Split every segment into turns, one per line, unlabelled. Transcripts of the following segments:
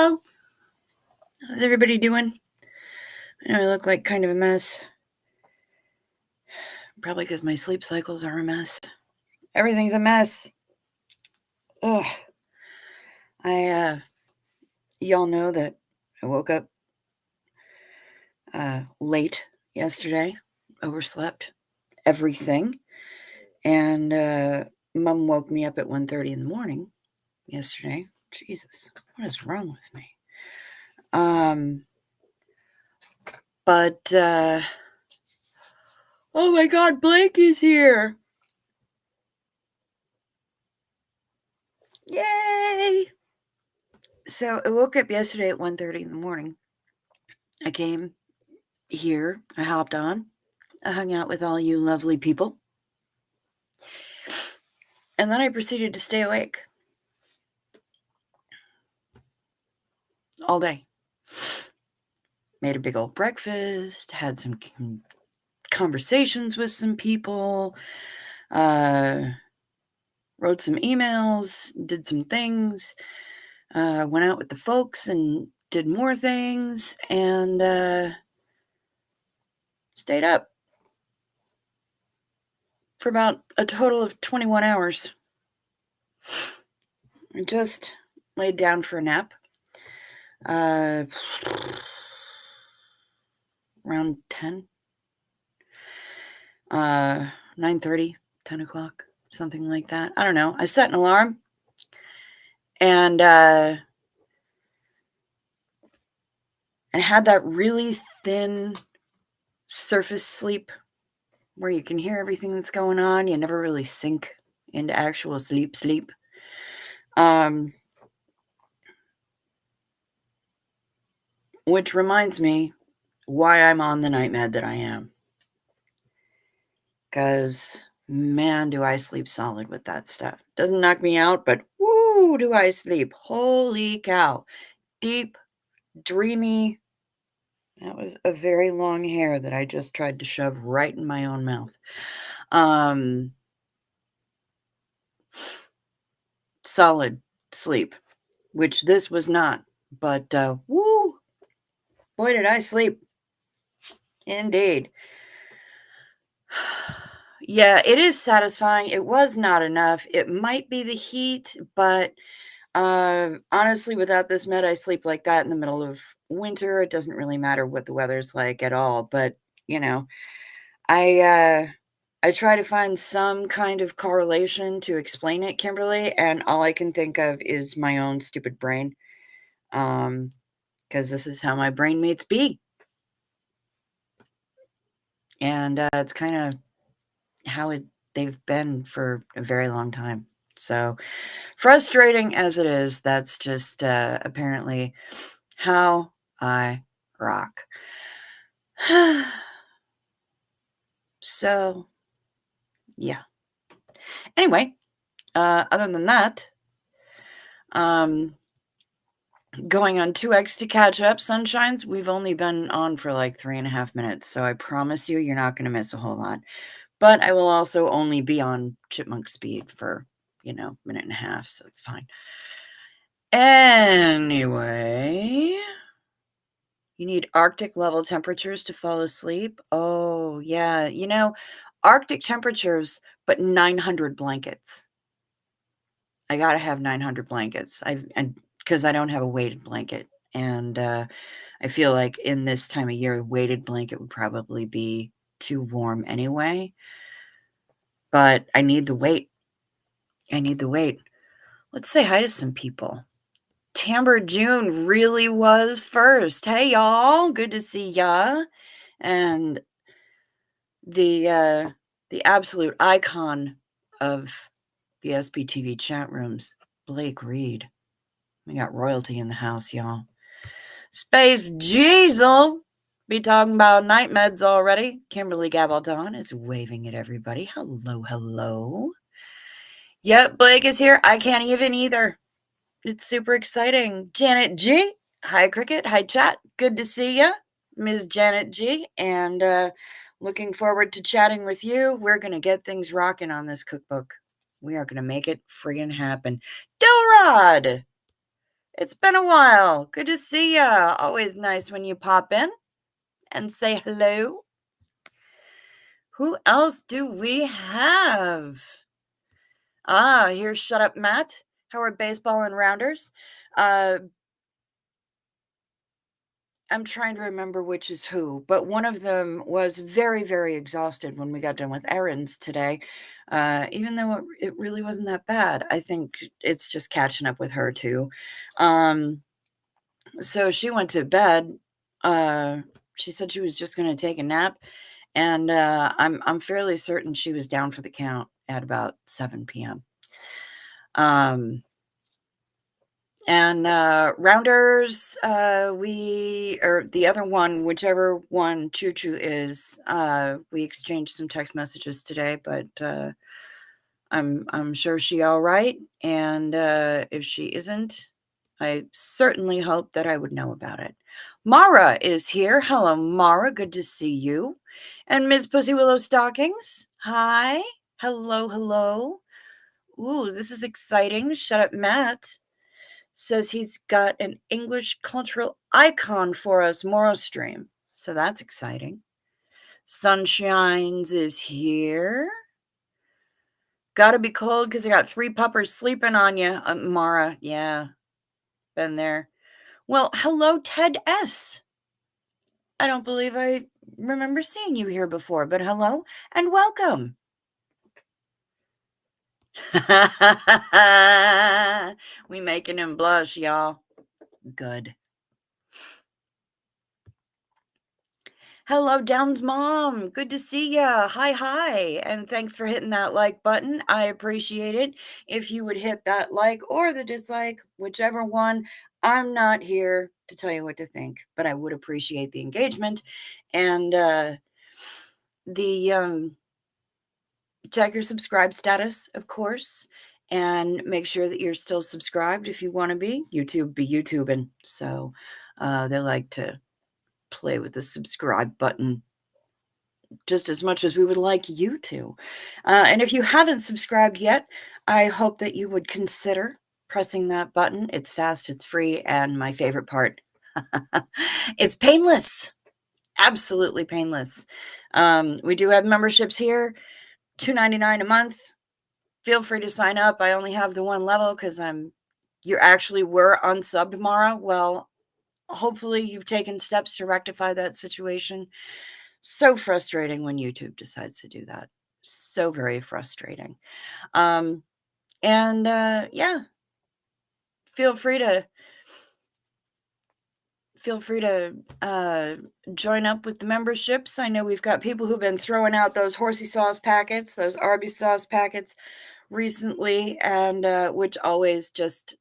Hello. How's everybody doing? I know I look like kind of a mess. Probably because my sleep cycles are a mess. Everything's a mess. Ugh. Y'all know that I woke up late yesterday, overslept everything, and Mom woke me up at 1:30 in the morning yesterday. Jesus, what is wrong with me? But oh my God, Blake is here! Yay! So I woke up yesterday at 1:30 in the morning. I came here, I hopped on, I hung out with all you lovely people, and then I proceeded to stay awake all day. Made a big old breakfast, had some conversations with some people, wrote some emails, did some things, went out with the folks and did more things, and stayed up for about a total of 21 hours. I just laid down for a nap. Around 10, 9:30, 10 o'clock, something like that. I don't know. I set an alarm, and had that really thin surface sleep where you can hear everything that's going on. You never really sink into actual sleep. Which reminds me why I'm on the night med that I am. Because, man, do I sleep solid with that stuff. Doesn't knock me out, but woo, do I sleep. Holy cow. Deep, dreamy. That was a very long hair that I just tried to shove right in my own mouth. Solid sleep, which this was not. But, woo, boy, did I sleep. Indeed. Yeah, it is satisfying. It was not enough. It might be the heat, but honestly, without this med, I sleep like that in the middle of winter. It doesn't really matter what the weather's like at all. But, I try to find some kind of correlation to explain it, Kimberly, and all I can think of is my own stupid brain. Because this is how my brain mates be. And it's kind of how they've been for a very long time. So frustrating as it is, that's just apparently how I rock. So, yeah. Anyway, other than that, going on 2x to catch up, Sunshines. We've only been on for like 3.5 minutes, so I promise you're not going to miss a whole lot. But I will also only be on chipmunk speed for, minute and a half, so it's fine. Anyway, you need Arctic level temperatures to fall asleep. Oh, yeah. Arctic temperatures, but 900 blankets. I got to have 900 blankets. Because I don't have a weighted blanket. And I feel like in this time of year, a weighted blanket would probably be too warm anyway. But I need the weight. Let's say hi to some people. Tamber June really was first. Hey, y'all. Good to see ya. And the absolute icon of the SBTV chat rooms, Blake Reed. We got royalty in the house, y'all. Space Jeezel be talking about night meds already. Kimberly Gabaldon is waving at everybody. Hello. Yep, Blake is here. I can't even either. It's super exciting. Janet G. Hi, Cricket. Hi, chat. Good to see ya, Ms. Janet G. And looking forward to chatting with you. We're going to get things rocking on this cookbook. We are going to make it friggin' happen. Dilrod! It's been a while. Good to see ya. Always nice when you pop in and say hello. Who else do we have? Here's Shut Up Matt. Howard Baseball and Rounders. I'm trying to remember which is who, but one of them was very, very exhausted when we got done with errands today. Even though it really wasn't that bad. I think it's just catching up with her too. So she went to bed. She said she was just going to take a nap, and I'm fairly certain she was down for the count at about 7 p.m. And Rounders, or the other one, whichever one Choo Choo is, we exchanged some text messages today, but I'm sure she all right. And if she isn't, I certainly hope that I would know about it. Mara is here. Hello, Mara. Good to see you. And Ms. Pussy Willow Stockings. Hi. Hello, hello. Ooh, this is exciting. Shut Up Matt says he's got an English cultural icon for us tomorrow stream. So that's exciting. Sunshines is here. Gotta be cold because I got 3 puppers sleeping on you, Mara. Yeah, been there. Well, hello, Ted S. I don't believe I remember seeing you here before, but hello and welcome. We making him blush, y'all. Good. Hello, Down's mom. Good to see ya. Hi, hi. And thanks for hitting that like button. I appreciate it. If you would hit that like or the dislike, whichever one, I'm not here to tell you what to think, but I would appreciate the engagement. And the check your subscribe status, of course, and make sure that you're still subscribed if you want to be. YouTube be YouTubing. So they like to play with the subscribe button just as much as we would like you to. And if you haven't subscribed yet, I hope that you would consider pressing that button. It's fast, it's free, and my favorite part, it's painless. Absolutely painless. We do have memberships here, $2.99 a month. Feel free to sign up. I only have the one level because you actually were unsubbed, Mara. Well, hopefully you've taken steps to rectify that situation. So frustrating when YouTube decides to do that. So very frustrating. Yeah, feel free to join up with the memberships. I know we've got people who've been throwing out those horsey sauce packets, those Arby's sauce packets recently, and which always just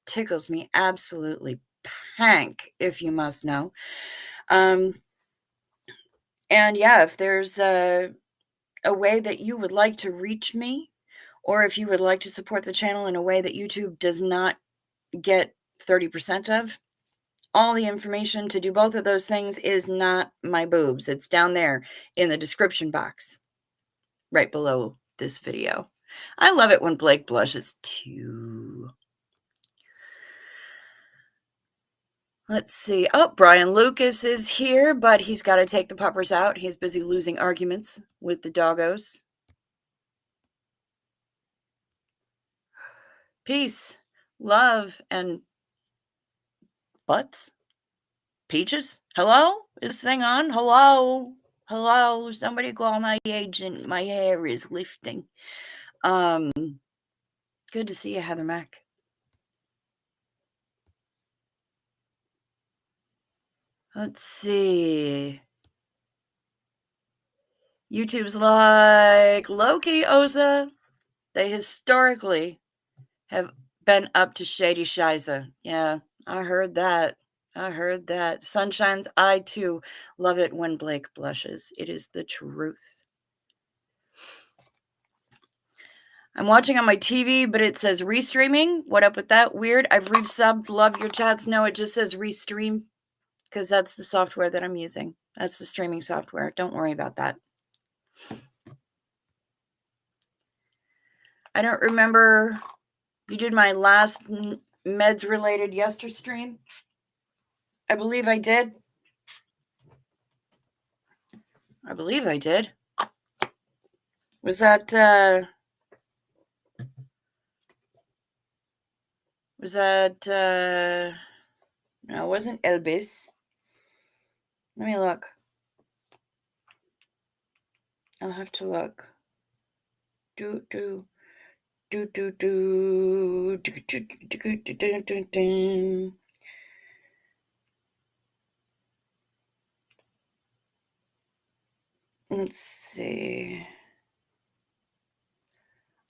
tickles me absolutely pank, if you must know. And yeah, if there's a way that you would like to reach me, or if you would like to support the channel in a way that YouTube does not get 30% of, all the information to do both of those things is not my boobs. It's down there in the description box right below this video. I love it when Blake blushes too. Let's see. Oh, Brian Lucas is here, but he's got to take the puppers out. He's busy losing arguments with the doggos. Peace, love, and butts. Peaches? Hello? Is this thing on? Hello? Hello? Somebody call my agent. My hair is lifting. Good to see you, Heather Mack. Let's see. YouTube's like, Loki, Oza. They historically have been up to shady shiza. Yeah, I heard that. I heard that. Sunshine's, I too love it when Blake blushes. It is the truth. I'm watching on my TV, but it says restreaming. What up with that? Weird. I've resubbed. Love your chats. No, it just says restream because that's the software that I'm using. That's the streaming software. Don't worry about that. I don't remember. You did my last meds related yesterstream? I believe I did. I believe I did. Was that no, it wasn't Elbis. Let me look. I'll have to look. Do do do do do do do do do do do do. Let's see.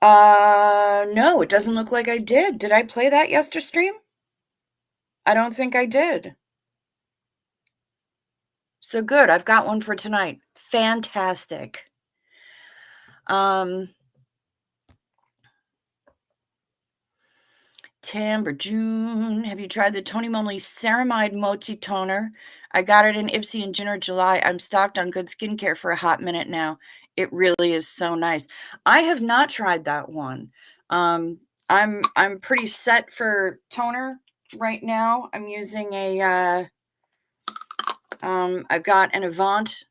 No, it doesn't look like I did. Did I play that yesterstream? I don't think I did. So good. I've got one for tonight. Fantastic. Timber June. Have you tried the Tony Mosley Ceramide Mochi Toner? I got it in Ipsy in June or July. I'm stocked on good skincare for a hot minute now. It really is so nice. I have not tried that one. I'm pretty set for toner right now. I'm using a I've got an Avant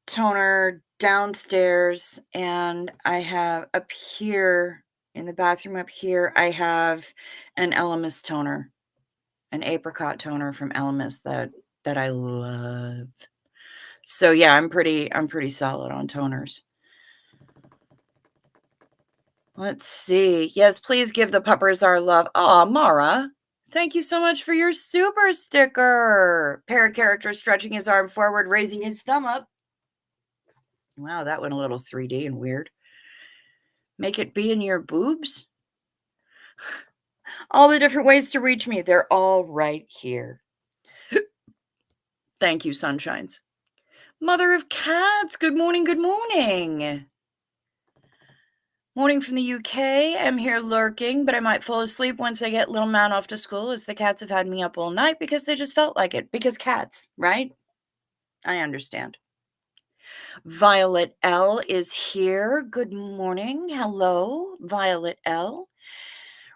toner downstairs, and I have up here in the bathroom up here, I have an Elemis toner, an apricot toner from Elemis that I love. So yeah, I'm pretty solid on toners. Let's see. Yes, please give the puppers our love. Oh, Mara, thank you so much for your super sticker. Parrot character stretching his arm forward, raising his thumb up. Wow, that went a little 3D and weird. Make it be in your boobs? All the different ways to reach me, they're all right here. Thank you, sunshines. Mother of cats, good morning, good morning. Morning from the UK. I'm here lurking, but I might fall asleep once I get little man off to school, as the cats have had me up all night because they just felt like it. Because cats, right? I understand. Violet L is here. Good morning. Hello, Violet L.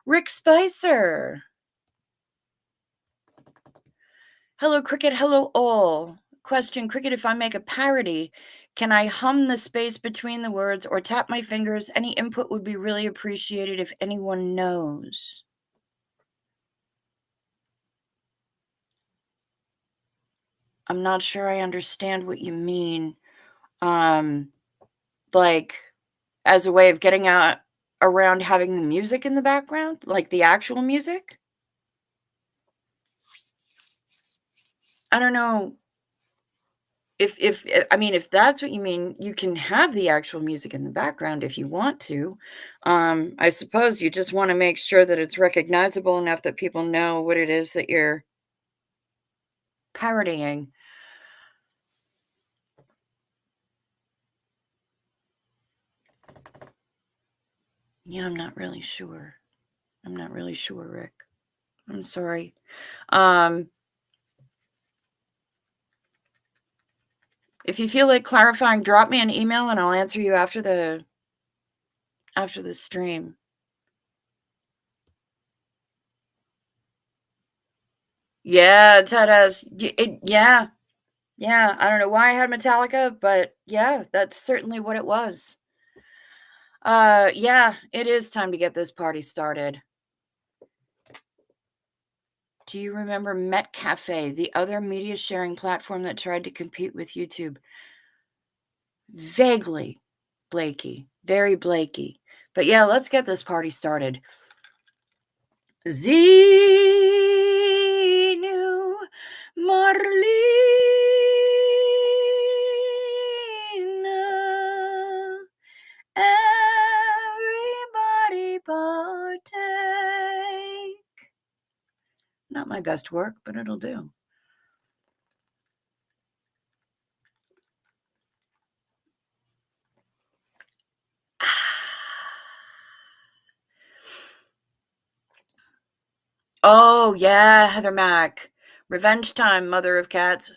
Rick Spicer. Hello, Cricket. Hello, all. Question, Cricket, if I make a parody, can I hum the space between the words or tap my fingers? Any input would be really appreciated if anyone knows. I'm not sure I understand what you mean. Like, as a way of getting out around having the music in the background, like the actual music? I don't know. If I mean, if that's what you mean, you can have the actual music in the background if you want to. I suppose you just wanna make sure that it's recognizable enough that people know what it is that you're parodying. Yeah, I'm not really sure. I'm not really sure, Rick. I'm sorry. If you feel like clarifying, drop me an email and I'll answer you after the stream. Yeah, Ted has yeah. Yeah, I don't know why I had Metallica, but yeah, that's certainly what it was. Yeah, it is time to get this party started. Do you remember Met Cafe, the other media sharing platform that tried to compete with YouTube? Vaguely, Blakey, very Blakey. But yeah, let's get this party started. Zenu Marlena, everybody partake. Not my best work, but it'll do. Oh, yeah, Heather Mack. Revenge time, mother of cats.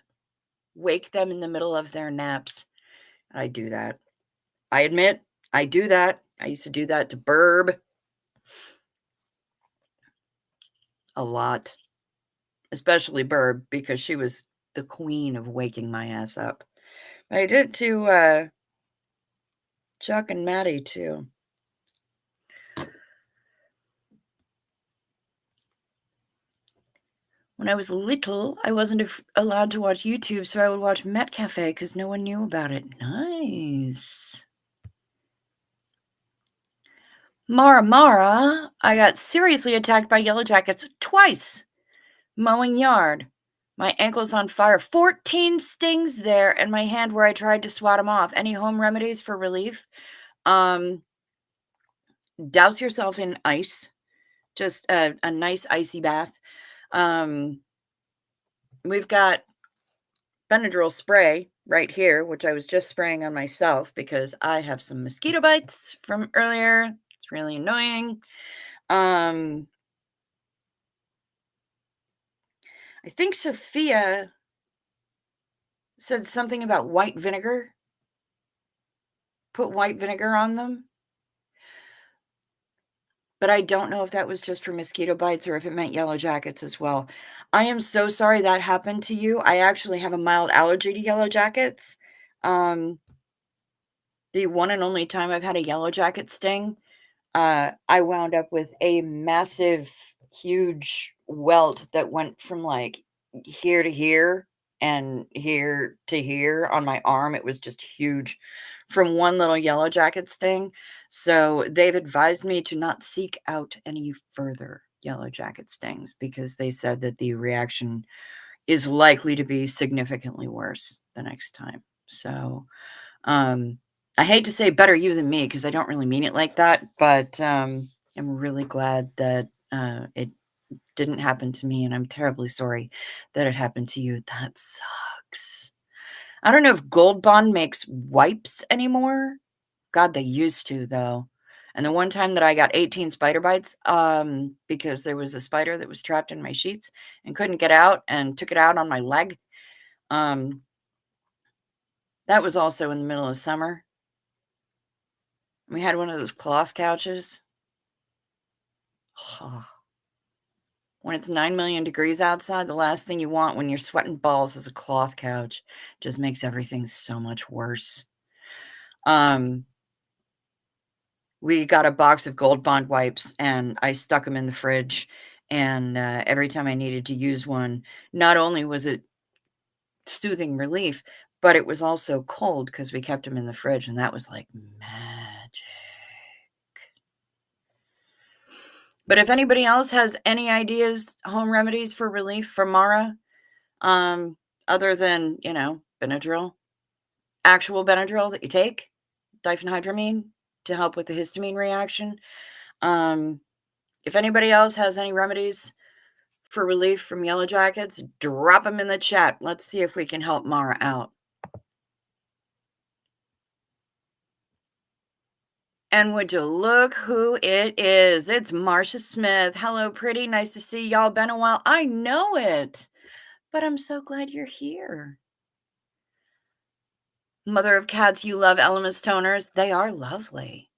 Wake them in the middle of their naps. I do that. I admit, I do that. I used to do that to Burb. a lot, especially Burb, because she was the queen of waking my ass up. I did to Chuck and Maddie too. When I was little, I wasn't allowed to watch YouTube, so I would watch Met Cafe because no one knew about it. Nice. Mara, I got seriously attacked by yellow jackets twice. Mowing yard. My ankle's on fire. 14 stings there, and my hand where I tried to swat them off. Any home remedies for relief? Douse yourself in ice. Just a nice icy bath. We've got Benadryl spray right here, which I was just spraying on myself because I have some mosquito bites from earlier. It's really annoying. I think Sophia said something about white vinegar. Put white vinegar on them. But I don't know if that was just for mosquito bites or if it meant yellow jackets as well. I am so sorry that happened to you. I actually have a mild allergy to yellow jackets. The one and only time I've had a yellow jacket sting, I wound up with a massive, huge welt that went from like here to here and here to here on my arm. It was just huge from one little yellow jacket sting. So they've advised me to not seek out any further yellow jacket stings because they said that the reaction is likely to be significantly worse the next time. So, I hate to say better you than me because I don't really mean it like that, but I'm really glad that it didn't happen to me, and I'm terribly sorry that it happened to you. That sucks. I don't know if Gold Bond makes wipes anymore. God, they used to, though. And the one time that I got 18 spider bites, because there was a spider that was trapped in my sheets and couldn't get out and took it out on my leg. That was also in the middle of summer. We had one of those cloth couches. When it's 9 million degrees outside, the last thing you want when you're sweating balls is a cloth couch. Just makes everything so much worse. We got a box of Gold Bond wipes, and I stuck them in the fridge, and every time I needed to use one, not only was it soothing relief, but it was also cold because we kept them in the fridge, and that was like magic. But if anybody else has any ideas, home remedies for relief for Mara, other than, Benadryl, actual Benadryl that you take, diphenhydramine, to help with the histamine reaction. If anybody else has any remedies for relief from yellow jackets, drop them in the chat. Let's see if we can help Mara out. And would you look who it is? It's Marcia Smith. Hello, pretty. Nice to see y'all. Been a while. I know it, but I'm so glad you're here. Mother of cats, you love Elemis toners. They are lovely.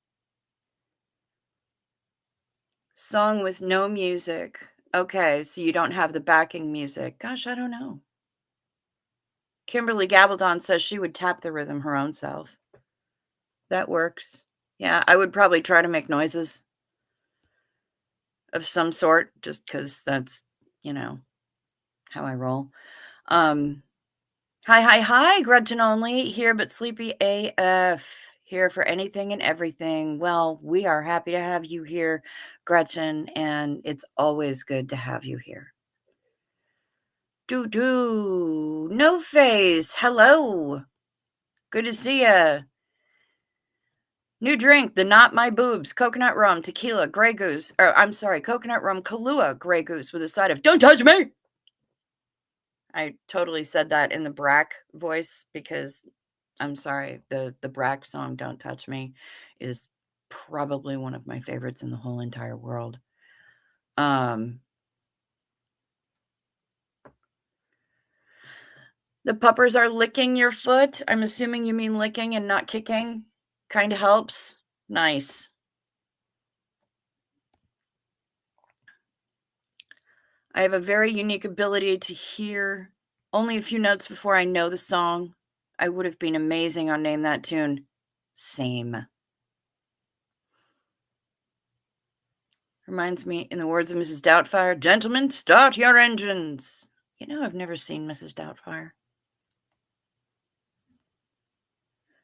Song with no music. Okay, so you don't have the backing music. Gosh, I don't know. Kimberly Gabaldon says she would tap the rhythm her own self. That works. Yeah, I would probably try to make noises of some sort just because that's, how I roll. Hi, Gretchen only, here but sleepy AF. Here for anything and everything. Well, we are happy to have you here, Gretchen, and it's always good to have you here. No face. Hello. Good to see ya. New drink, the Not My Boobs, coconut rum, tequila, Grey Goose. Coconut rum, Kahlua, Grey Goose with a side of Don't Touch Me. I totally said that in the Brack voice because I'm sorry, the Brack song Don't Touch Me is probably one of my favorites in the whole entire world. The puppers are licking your foot. I'm assuming you mean licking and not kicking. Kind of helps. Nice. I have a very unique ability to hear only a few notes before I know the song. I would have been amazing on Name That Tune. Same. Reminds me, in the words of Mrs. Doubtfire, gentlemen, start your engines. You know, I've never seen Mrs. Doubtfire.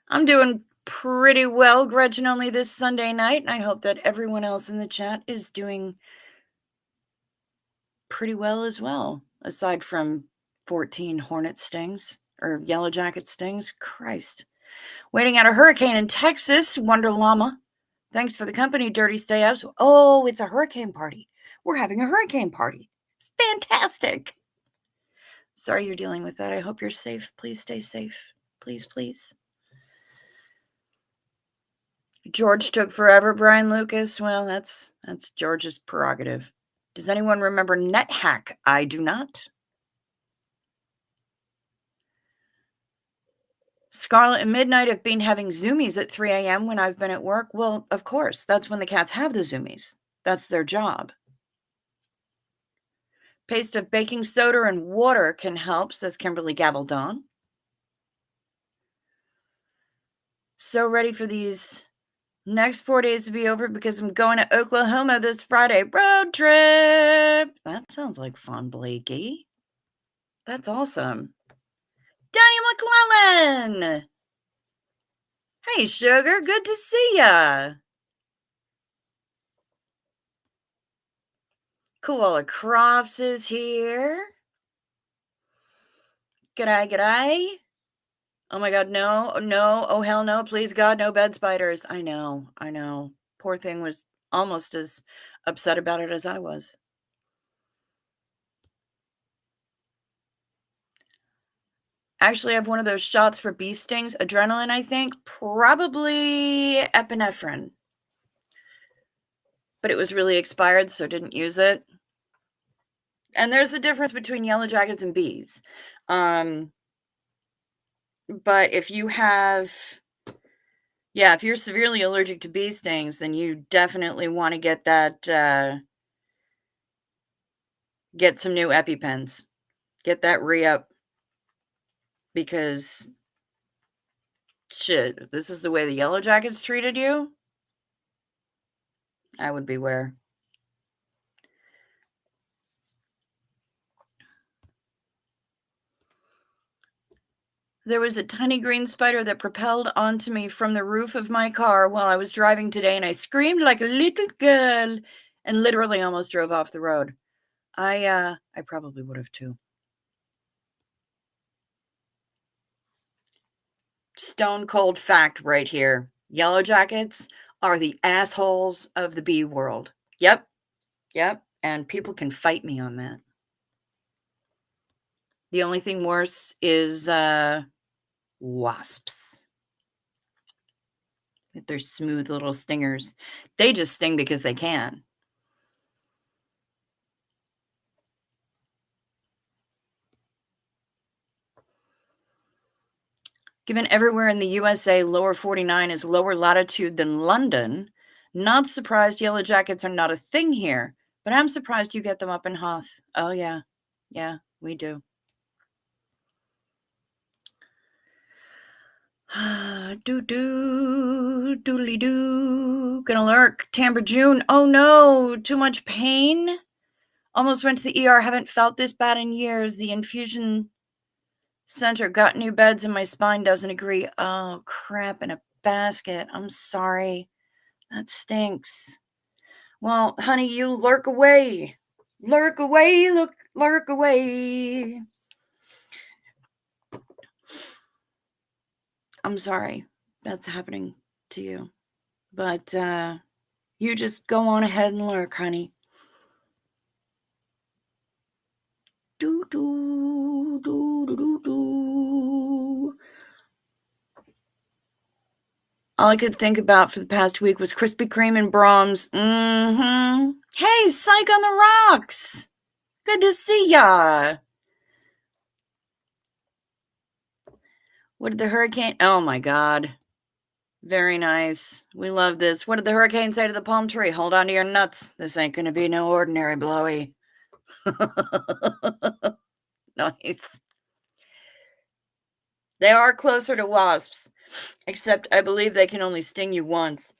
I'm doing pretty well, grudging only this Sunday night, and I hope that everyone else in the chat is doing pretty well as well, aside from 14 hornet stings or yellow jacket stings. Christ. Waiting out a hurricane in Texas, Wonder Llama. Thanks for the company, Dirty Stay Ups. Oh, it's a hurricane party. We're having a hurricane party. Fantastic. Sorry you're dealing with that. I hope you're safe. Please stay safe. Please, please. George took forever, Brian Lucas. Well, that's George's prerogative. Does anyone remember NetHack? I do not. Scarlet and Midnight have been having zoomies at 3 a.m. when I've been at work. Well, of course, that's when the cats have the zoomies. That's their job. Paste of baking soda and water can help, says Kimberly Gabaldon. So ready for these next 4 days to be over because I'm going to Oklahoma this Friday. Road trip. That sounds like fun, Blakey. That's awesome. Danny McClellan. Hey, sugar. Good to see ya. Koala Crofts is here. G'day, g'day. Oh my God, no. Oh hell no, please God, no bed spiders. I know. Poor thing was almost as upset about it as I was. Actually, I have one of those shots for bee stings. Adrenaline, I think. Probably epinephrine. But it was really expired, so didn't use it. And there's a difference between yellow jackets and bees. But if you have... Yeah, if you're severely allergic to bee stings, then you definitely want to get that, get some new EpiPens. Get that re-up. Because, shit, if this is the way the yellow jackets treated you, I would beware. There was a tiny green spider that propelled onto me from the roof of my car while I was driving today, and I screamed like a little girl and literally almost drove off the road. I probably would have too. Stone cold fact right here. Yellow jackets are the assholes of the bee world. Yep. And people can fight me on that. The only thing worse is wasps. With their smooth little stingers. They just sting because they can. Given everywhere in the USA, lower 49 is lower latitude than London, not surprised yellow jackets are not a thing here, but I'm surprised you get them up in Hoth. Oh, yeah. Yeah, we do. Doodly-doo. Gonna lurk. Timbre June. Oh, no. Too much pain? Almost went to the ER. Haven't felt this bad in years. The infusion center got new beds and my spine doesn't agree. Oh, crap in a basket. I'm sorry. That stinks. Well, honey, you lurk away. Lurk away, lurk away. I'm sorry that's happening to you. But you just go on ahead and lurk, honey. Do, do, do, do, do, do. All I could think about for the past week was Krispy Kreme and Brahms. Mm-hmm. Hey, Psych on the Rocks. Good to see ya. What did the hurricane... Oh, my God. Very nice. We love this. What did the hurricane say to the palm tree? Hold on to your nuts. This ain't going to be no ordinary blowy. Nice. They are closer to wasps, except I believe they can only sting you once.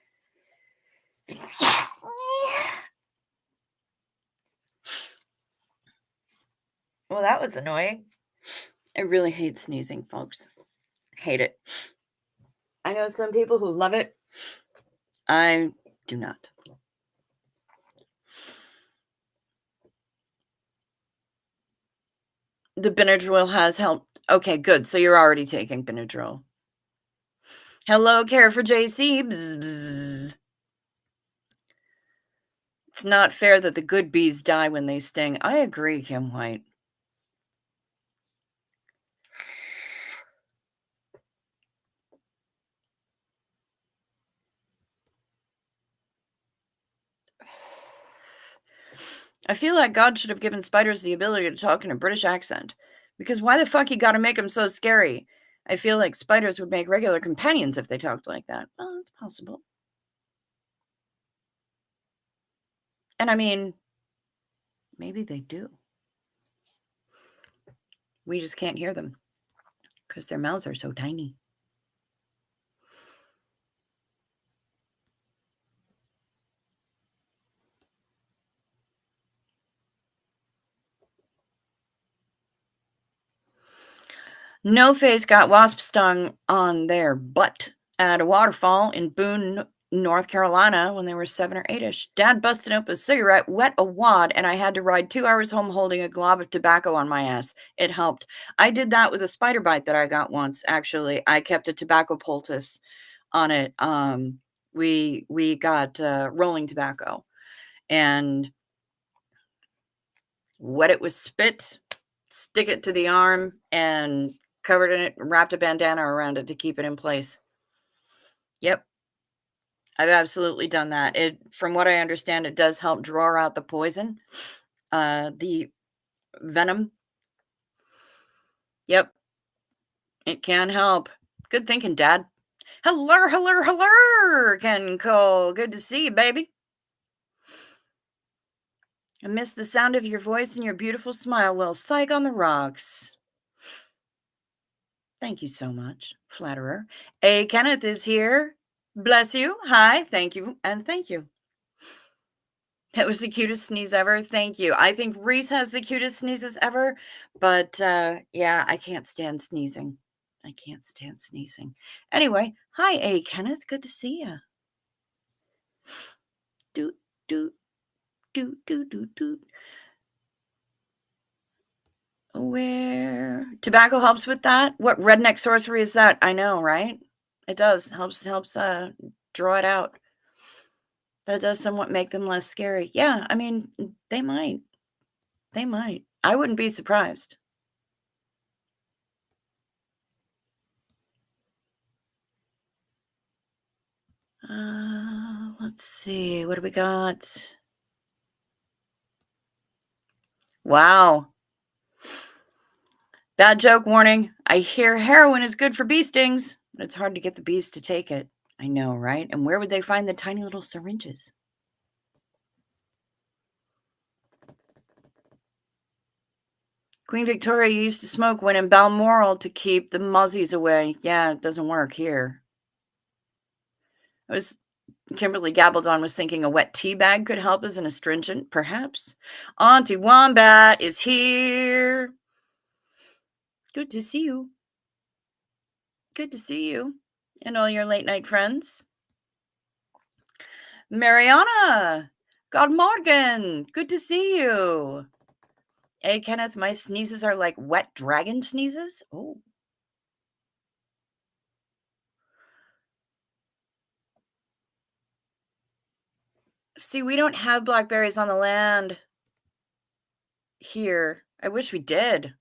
Well, that was annoying. I really hate sneezing, folks. Hate it. I know some people who love it. I do not. The Benadryl has helped. Okay, good. So you're already taking Benadryl. Hello, care for JC. Bzz, bzz. It's not fair that the good bees die when they sting. I agree, Kim White. I feel like God should have given spiders the ability to talk in a British accent. Because why the fuck you gotta make them so scary? I feel like spiders would make regular companions if they talked like that. Well, it's possible. And I mean, maybe they do. We just can't hear them because their mouths are so tiny. No Face got wasp stung on their butt at a waterfall in Boone, North Carolina when they were 7 or 8-ish. Dad busted open a cigarette, wet a wad, and I had to ride 2 hours home holding a glob of tobacco on my ass. It helped. I did that with a spider bite that I got once, actually. I kept a tobacco poultice on it. We got rolling tobacco and wet it with spit, stick it to the arm, and covered in it, wrapped a bandana around it to keep it in place. Yep. I've absolutely done that. From what I understand, it does help draw out the poison, the venom. Yep. It can help. Good thinking, Dad. Hello, hello, hello, Ken Cole. Good to see you, baby. I miss the sound of your voice and your beautiful smile. Well, psych on the rocks. Thank you so much, flatterer. A Kenneth is here. Bless you. Hi, thank you, and thank you. That was the cutest sneeze ever. Thank you. I think Reese has the cutest sneezes ever, but yeah, I can't stand sneezing. I can't stand sneezing. Anyway, hi, A Kenneth. Good to see you. Doot, doot, doot, doot, doot, doot. Where tobacco helps with that? What redneck sorcery is that? I know, right? It does. Helps draw it out. That does somewhat make them less scary. Yeah, I mean, they might. They might. I wouldn't be surprised. Let's see. What do we got? Wow. Bad joke warning. I hear heroin is good for bee stings, but it's hard to get the bees to take it. I know, right? And where would they find the tiny little syringes? Queen Victoria used to smoke when in Balmoral to keep the muzzies away. Yeah, it doesn't work here. Kimberly Gabaldon was thinking a wet tea bag could help as an astringent, perhaps. Auntie Wombat is here. Good to see you. Good to see you and all your late night friends. Mariana, God Morgan, good to see you. Hey, Kenneth, my sneezes are like wet dragon sneezes. Oh. See, we don't have blackberries on the land here. I wish we did.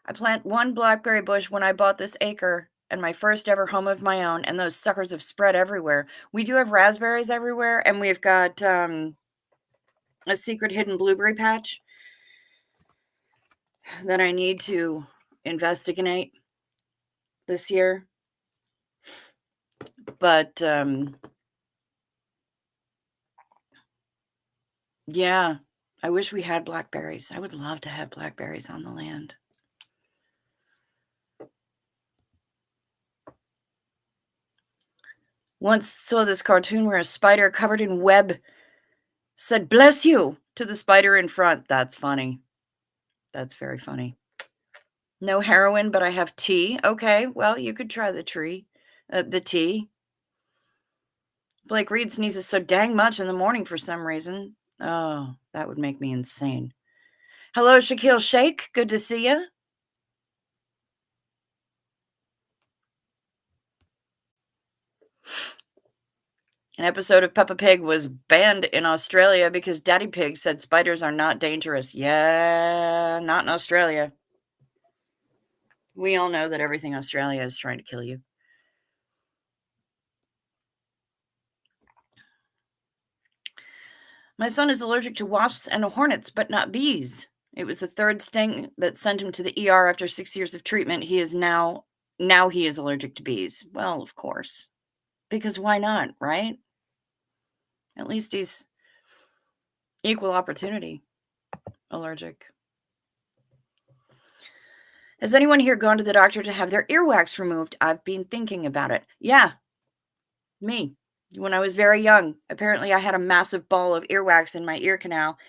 I plant one blackberry bush when I bought this acre and my first ever home of my own, and those suckers have spread everywhere. We do have raspberries everywhere, and we've got a secret hidden blueberry patch that I need to investigate this year. But yeah, I wish we had blackberries. I would love to have blackberries on the land. Once saw this cartoon where a spider covered in web said, "Bless you," to the spider in front. That's funny. That's very funny. No heroin, but I have tea. Okay, well, you could try the tea. Blake Reed sneezes so dang much in the morning for some reason. Oh, that would make me insane. Hello, Shaquille Shake. Good to see you. An episode of Peppa Pig was banned in Australia because Daddy Pig said spiders are not dangerous. Yeah, not in Australia. We all know that everything Australia is trying to kill you. My son is allergic to wasps and hornets, but not bees. It was the third sting that sent him to the ER after 6 years of treatment. He is now he is allergic to bees. Well, of course. Because why not, right? At least he's equal opportunity allergic. Has anyone here gone to the doctor to have their earwax removed? I've been thinking about it. Yeah, me. When I was very young, apparently I had a massive ball of earwax in my ear canal,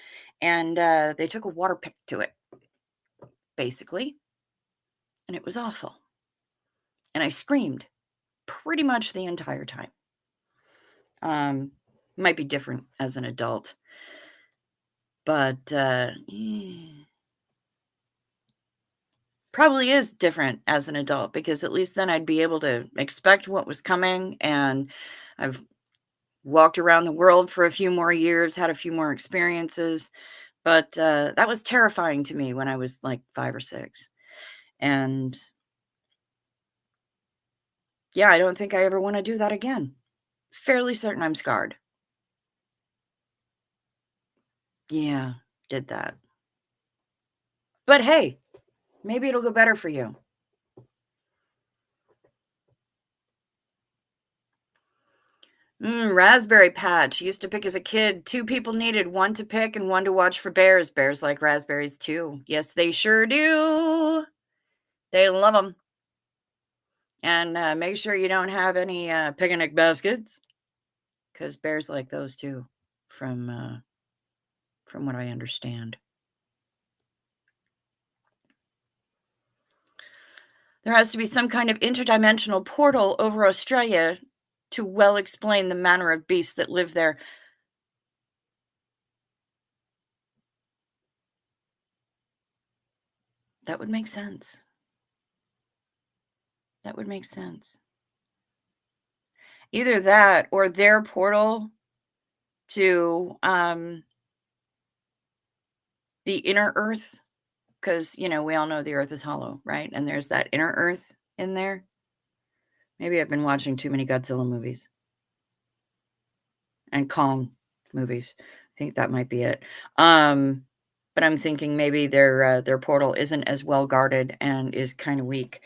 and they took a water pick to it, basically, and it was awful. And I screamed pretty much the entire time. Might be different as an adult, but probably is different as an adult, because at least then I'd be able to expect what was coming, and I've walked around the world for a few more years, had a few more experiences, but that was terrifying to me when I was like 5 or 6. And yeah, I don't think I ever want to do that again. Fairly certain I'm scarred. Yeah, did that. But hey, maybe it'll go better for you. Raspberry Patch. Used to pick as a kid. 2 people needed, one to pick and one to watch for bears. Bears like raspberries too. Yes, they sure do. They love them. And make sure you don't have any picnic baskets, because bears like those too, from what I understand. There has to be some kind of interdimensional portal over Australia to well explain the manner of beasts that live there. That would make sense. That would make sense. Either that or their portal to the inner earth, because, we all know the earth is hollow, right? And there's that inner earth in there. Maybe I've been watching too many Godzilla movies and Kong movies. I think that might be it. But I'm thinking maybe their portal isn't as well guarded and is kind of weak,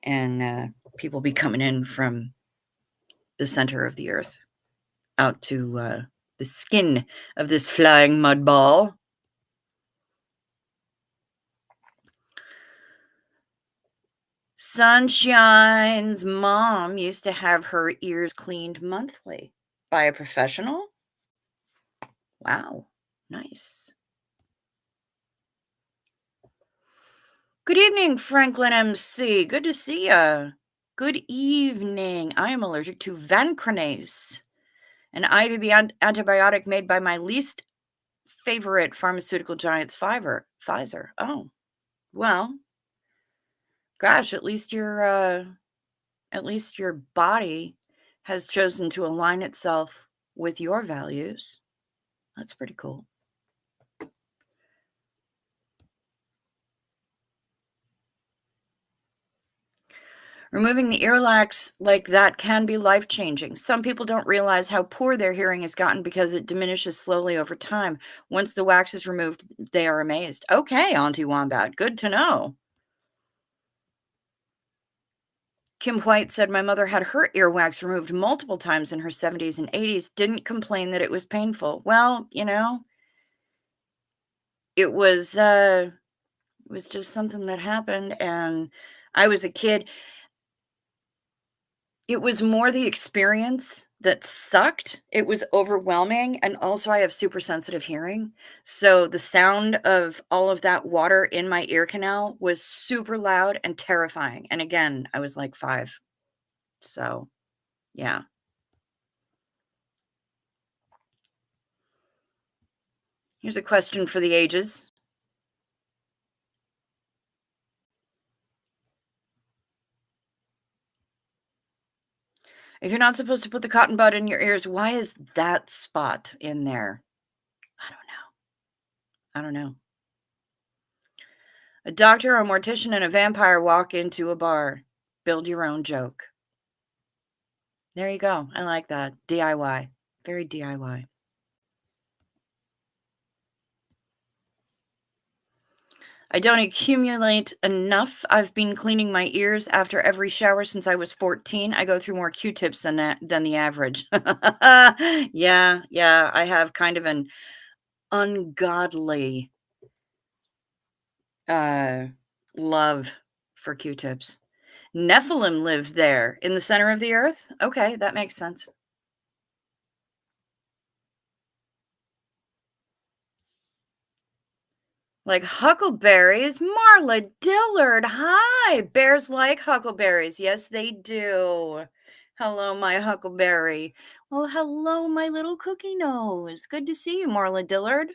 and people be coming in from the center of the earth out to the skin of this flying mud ball. Sunshine's mom used to have her ears cleaned monthly by a professional. Wow, nice. Good evening, Franklin MC. Good to see ya. Good evening. I am allergic to vancronase, an IV antibiotic made by my least favorite pharmaceutical giants, Pfizer. Oh, well, gosh, at least your body has chosen to align itself with your values. That's pretty cool. Removing the earwax like that can be life-changing. Some people don't realize how poor their hearing has gotten because it diminishes slowly over time. Once the wax is removed, they are amazed. Okay, Auntie Wombat, good to know. Kim White said, my mother had her earwax removed multiple times in her 70s and 80s, didn't complain that it was painful. Well, it was just something that happened, and I was a kid. It was more the experience that sucked. It was overwhelming, and also I have super sensitive hearing, so the sound of all of that water in my ear canal was super loud and terrifying, and again, I was, like, 5. So, yeah. Here's a question for the ages. If you're not supposed to put the cotton bud in your ears, why is that spot in there? I don't know. I don't know. A doctor, a mortician, and a vampire walk into a bar. Build your own joke. There you go. I like that. DIY. Very DIY. I don't accumulate enough. I've been cleaning my ears after every shower since I was 14. I go through more Q-tips than the average. Yeah, yeah. I have kind of an ungodly uh love for Q-tips. Nephilim lived there in the center of the earth. Okay, that makes sense. Like huckleberries, Marla Dillard. Hi, bears like huckleberries. Yes, they do. Hello, my huckleberry. Well, hello, my little cookie nose. Good to see you, Marla Dillard.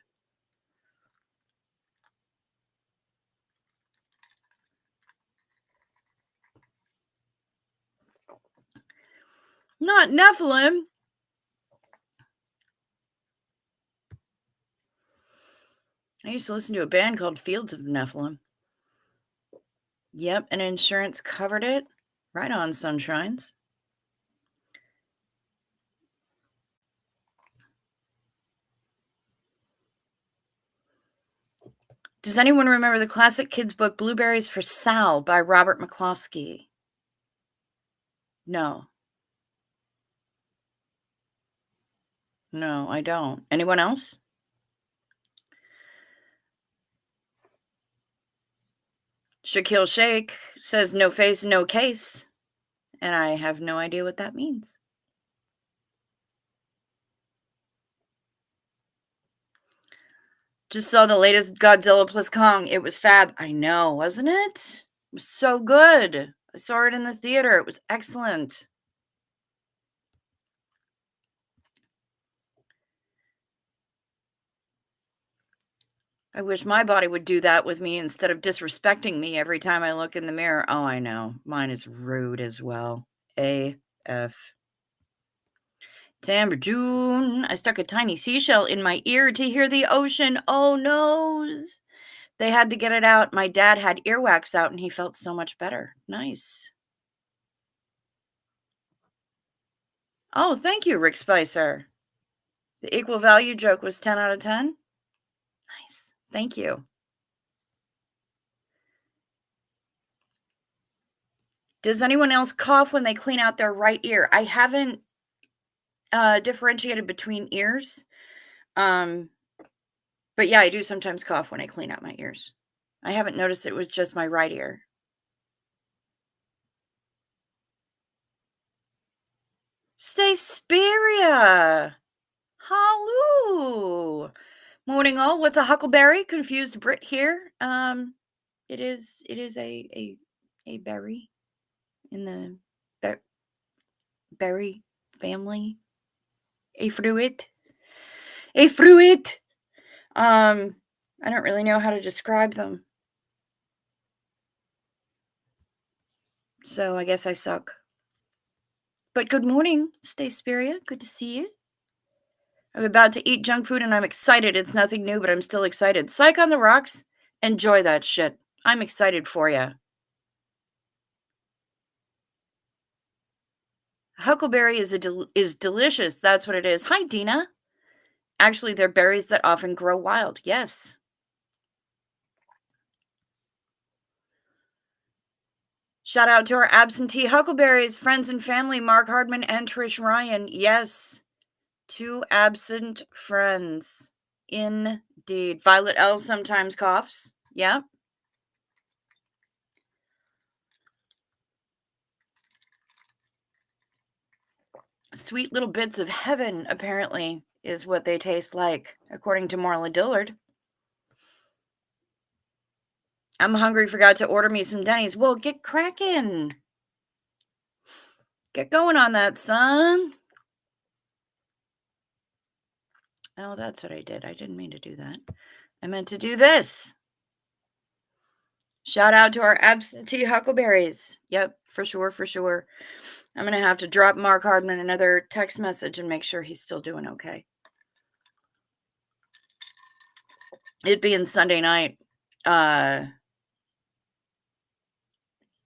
Not Nephilim. I used to listen to a band called Fields of the Nephilim. Yep, and insurance covered it. Right on, Sunshines. Does anyone remember the classic kids book Blueberries for Sal by Robert McCloskey? No. No, I don't. Anyone else? Shaquille Shake says no face, no case. And I have no idea what that means. Just saw the latest Godzilla plus Kong. It was fab. I know, wasn't it? It was so good. I saw it in the theater. It was excellent. I wish my body would do that with me instead of disrespecting me every time I look in the mirror. Oh, I know. Mine is rude as well. AF. Tamber June. I stuck a tiny seashell in my ear to hear the ocean. Oh, noes. They had to get it out. My dad had earwax out and he felt so much better. Nice. Oh, thank you, Rick Spicer. The equal value joke was 10 out of 10. Nice. Thank you. Does anyone else cough when they clean out their right ear? I haven't differentiated between ears. Um, but yeah, I do sometimes cough when I clean out my ears. I haven't noticed it was just my right ear. Say Speria. Halloo. Morning all. What's a huckleberry? Confused Brit here. It is a berry in the berry family. A fruit. A fruit. I don't really know how to describe them. So I guess I suck. But good morning, Stay Speria. Good to see you. I'm about to eat junk food and I'm excited. It's nothing new, but I'm still excited. Psych on the rocks. Enjoy that shit. I'm excited for you. Huckleberry is delicious. That's what it is. Hi, Dina. Actually, they're berries that often grow wild. Yes. Shout out to our absentee huckleberries, friends and family, Mark Hardman and Trish Ryan. Yes. 2 absent friends. Indeed. Indeed. Violet L sometimes coughs. Yeah. Sweet little bits of heaven, apparently, is what they taste like, according to Marla Dillard. I'm hungry, forgot to order me some Denny's. Well, get cracking. Get going on that, son. Oh, that's what I did. I didn't mean to do that. I meant to do this. Shout out to our absentee huckleberries. Yep, for sure, for sure. I'm going to have to drop Mark Hardman another text message and make sure he's still doing okay. It being Sunday night,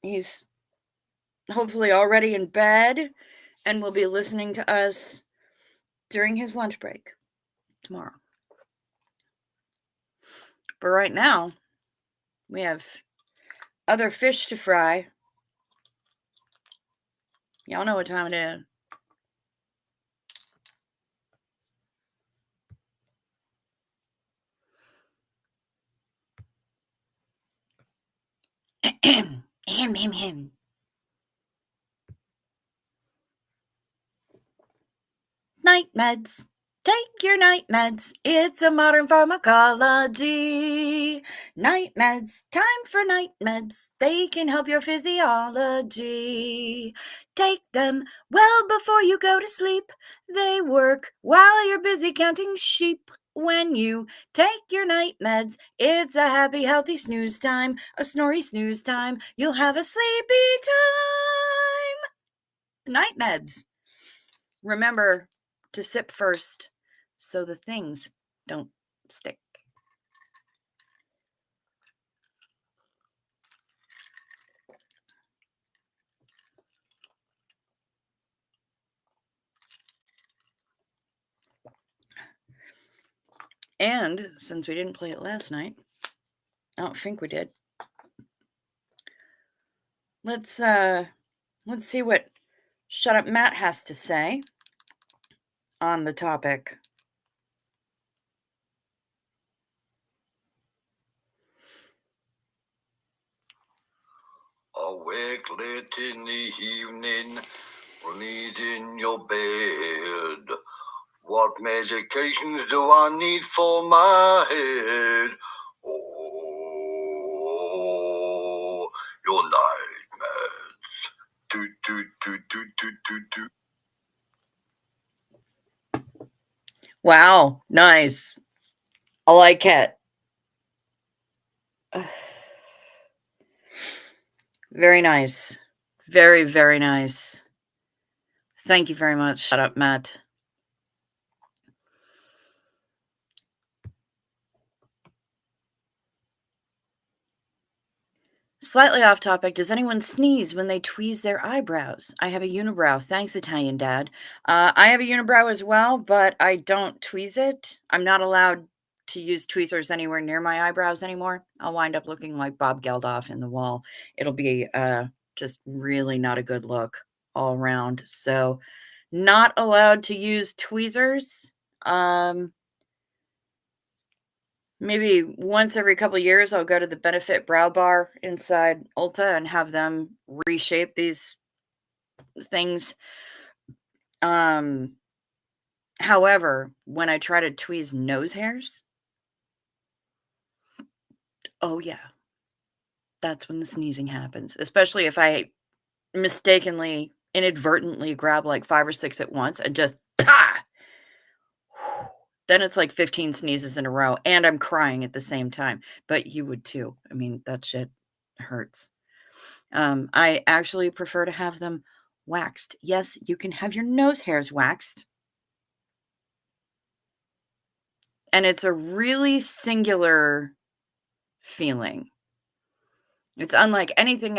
he's hopefully already in bed and will be listening to us during his lunch break tomorrow. But right now, we have other fish to fry. Y'all know what time it is. Him. Night meds. Take your night meds. It's a modern pharmacology. Night meds. Time for night meds. They can help your physiology. Take them well before you go to sleep. They work while you're busy counting sheep. When you take your night meds, it's a happy, healthy snooze time. A snory snooze time. You'll have a sleepy time. Night meds. Remember to sip first so the things don't stick. And since we didn't play it last night, I don't think we did. Let's see what Shut Up Matt has to say on the topic.
Awake late in the evening, need in your bed. What medications do I need for my head? Oh, your nightmares. Do, do, do, do, do, do, do.
Wow, nice. I like it. Very nice. Very, very nice. Thank you very much. Shut up, Matt. Slightly off topic, does anyone sneeze when they tweeze their eyebrows? I have a unibrow. Thanks, Italian Dad. I have a unibrow as well, but I don't tweeze it. I'm not allowed to use tweezers anywhere near my eyebrows anymore. I'll wind up looking like Bob Geldof in The Wall. It'll be just really not a good look all around. So, not allowed to use tweezers. Maybe once every couple of years, I'll go to the Benefit Brow Bar inside Ulta and have them reshape these things. However, when I try to tweeze nose hairs, oh yeah, that's when the sneezing happens. Especially if I mistakenly, inadvertently grab like 5 or 6 at once and just pah! Then it's like 15 sneezes in a row, and I'm crying at the same time. But you would too. I mean, that shit hurts. I actually prefer to have them waxed. Yes, you can have your nose hairs waxed. And it's a really singular feeling. It's unlike anything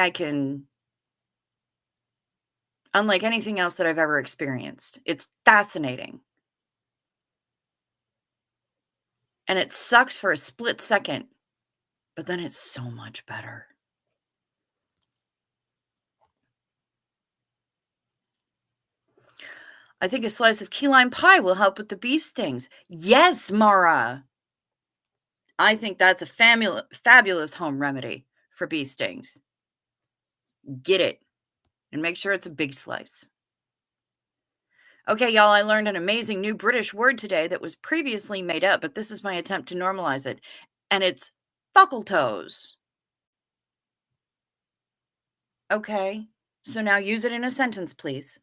else that I've ever experienced. It's fascinating. And it sucks for a split second, but then it's so much better. I think a slice of key lime pie will help with the bee stings. Yes, Mara. I think that's a fabulous home remedy for bee stings. Get it and make sure it's a big slice. Okay, y'all, I learned an amazing new British word today that was previously made up, but this is my attempt to normalize it. And it's fuckletoes. Okay, so now use it in a sentence, please.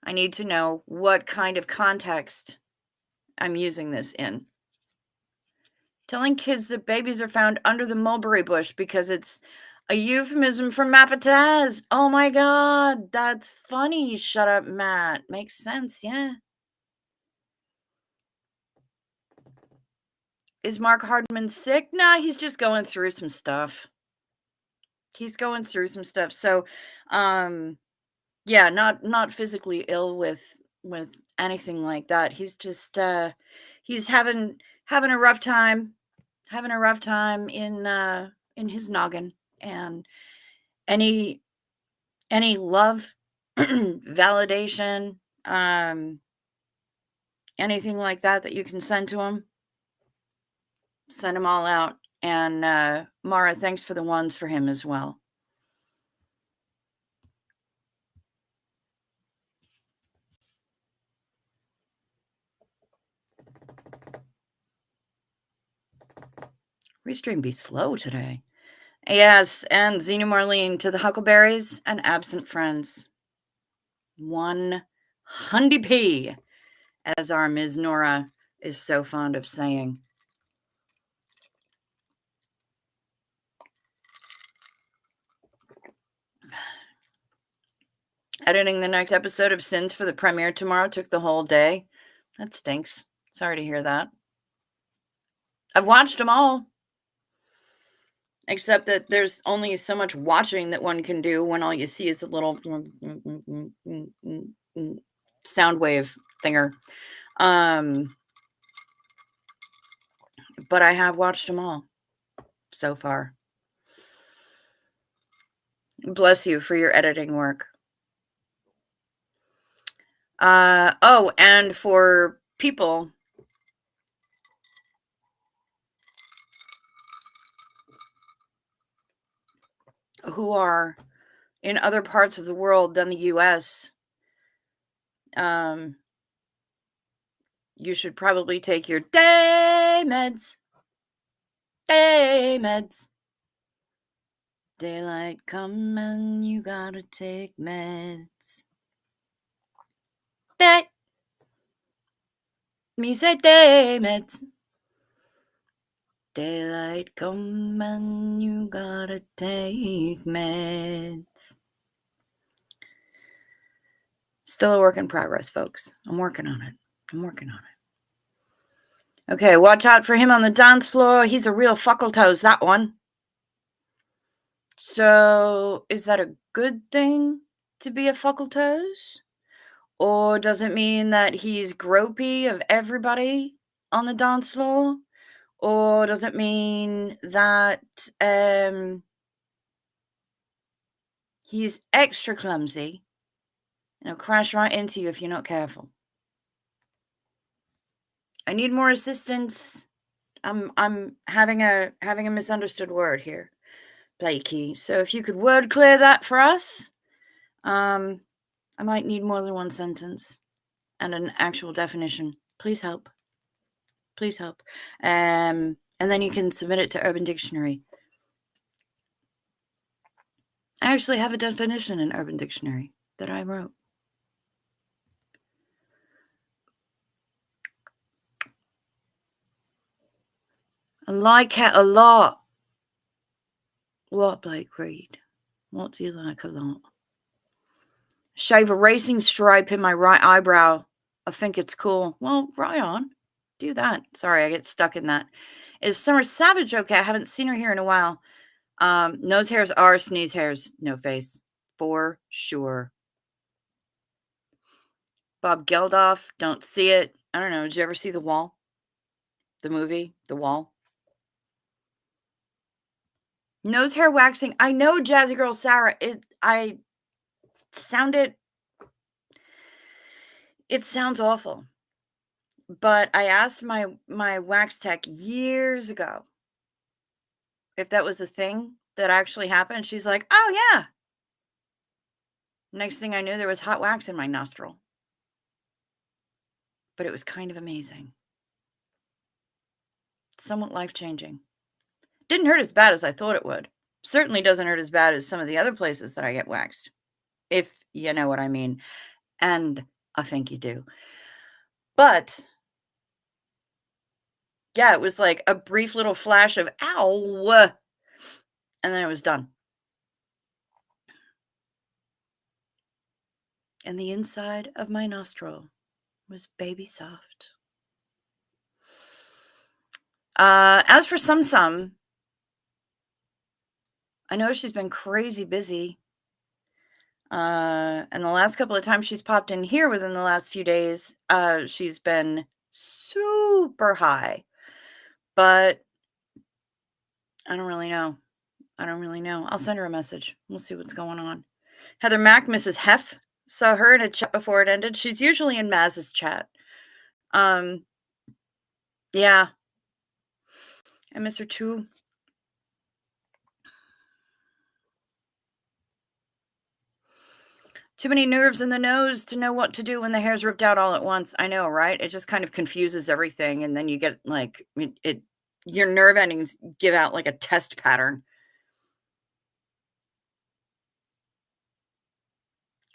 I need to know what kind of context I'm using this in. Telling kids that babies are found under the mulberry bush because it's a euphemism for Mapataz. Oh my God, that's funny. Shut up, Matt. Makes sense, yeah. Is Mark Hardman sick? Nah, he's just going through some stuff. So, yeah, not physically ill with anything like that. He's just he's having a rough time, in his noggin, and any love, validation, anything like that you can send to him, send them all out. And Mara, thanks for the ones for him as well. Restream be slow today. Yes, and Xena Marlene to the Huckleberries and absent friends. 100p, as our Ms. Nora is so fond of saying. Editing the next episode of Sins for the premiere tomorrow took the whole day. That stinks. Sorry to hear that. I've watched them all. Except that there's only so much watching that one can do when all you see is a little sound wave thinger. But I have watched them all so far. Bless you for your editing work. Oh, and for people who are in other parts of the world than the US, you should probably take your day meds. Daylight come and you gotta take meds. Me say day meds. Daylight come and you gotta take meds. Still a work in progress, folks. I'm working on it. Okay, watch out for him on the dance floor. He's a real fuckletoes, that one. So, is that a good thing to be a fuckletoes? Or does it mean that he's gropey of everybody on the dance floor? Or does it mean that he's extra clumsy and he'll crash right into you if you're not careful? I need more assistance. I'm having a misunderstood word here, Blakey. So if you could word clear that for us, I might need more than one sentence and an actual definition. Please help. And then you can submit it to Urban Dictionary. I actually have a definition in Urban Dictionary that I wrote. I like it a lot. What, Blake Reed? What do you like a lot? Shave a racing stripe in my right eyebrow. I think it's cool. Well, right on. Do that. Sorry, I get stuck in that. Is Summer Savage okay? I haven't seen her here in a while. Nose hairs are sneeze hairs. No face. For sure. Bob Geldof. Don't see it. I don't know. Did you ever see The Wall? The movie? The Wall? Nose hair waxing. I know, Jazzy Girl Sarah. It sounds awful. But I asked my wax tech years ago if that was a thing that actually happened. She's like, "Oh, yeah." Next thing I knew, there was hot wax in my nostril. But it was kind of amazing. Somewhat life-changing. Didn't hurt as bad as I thought it would. Certainly doesn't hurt as bad as some of the other places that I get waxed, if you know what I mean, and I think you do. But yeah, it was like a brief little flash of "ow," and then it was done. And the inside of my nostril was baby soft. As for Sum, I know she's been crazy busy. And the last couple of times she's popped in here within the last few days, she's been super high. But I don't really know. I'll send her a message. We'll see what's going on. Heather Mack, Mrs. Hef, saw her in a chat before it ended. She's usually in Maz's chat. Yeah. I miss her too. Too many nerves in the nose to know what to do when the hair's ripped out all at once. I know, right? It just kind of confuses everything, and then you get like your nerve endings give out like a test pattern.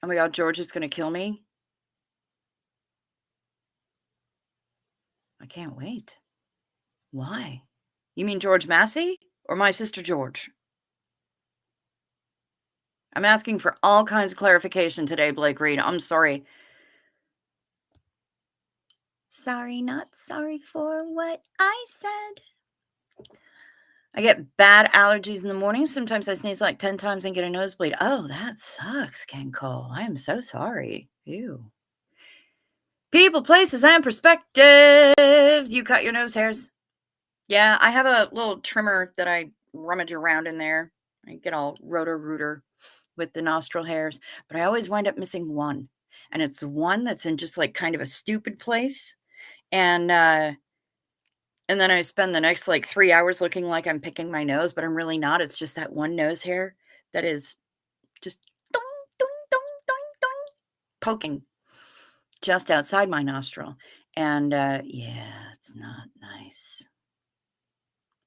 Oh my God, George is going to kill me. I can't wait. Why? You mean George Massey or my sister George? I'm asking for all kinds of clarification today, Blake Reed. I'm sorry. Sorry, not sorry for what I said. I get bad allergies in the morning. Sometimes I sneeze like 10 times and get a nosebleed. Oh, that sucks, Ken Cole. I am so sorry. Ew. People, places, and perspectives. You cut your nose hairs. Yeah, I have a little trimmer that I rummage around in there. I get all roto-rooter with the nostril hairs, but I always wind up missing one. And it's the one that's in just like kind of a stupid place. And then I spend the next like 3 hours looking like I'm picking my nose, but I'm really not. It's just that one nose hair that is just dong, dong, dong, dong, dong, poking just outside my nostril. And yeah, it's not nice.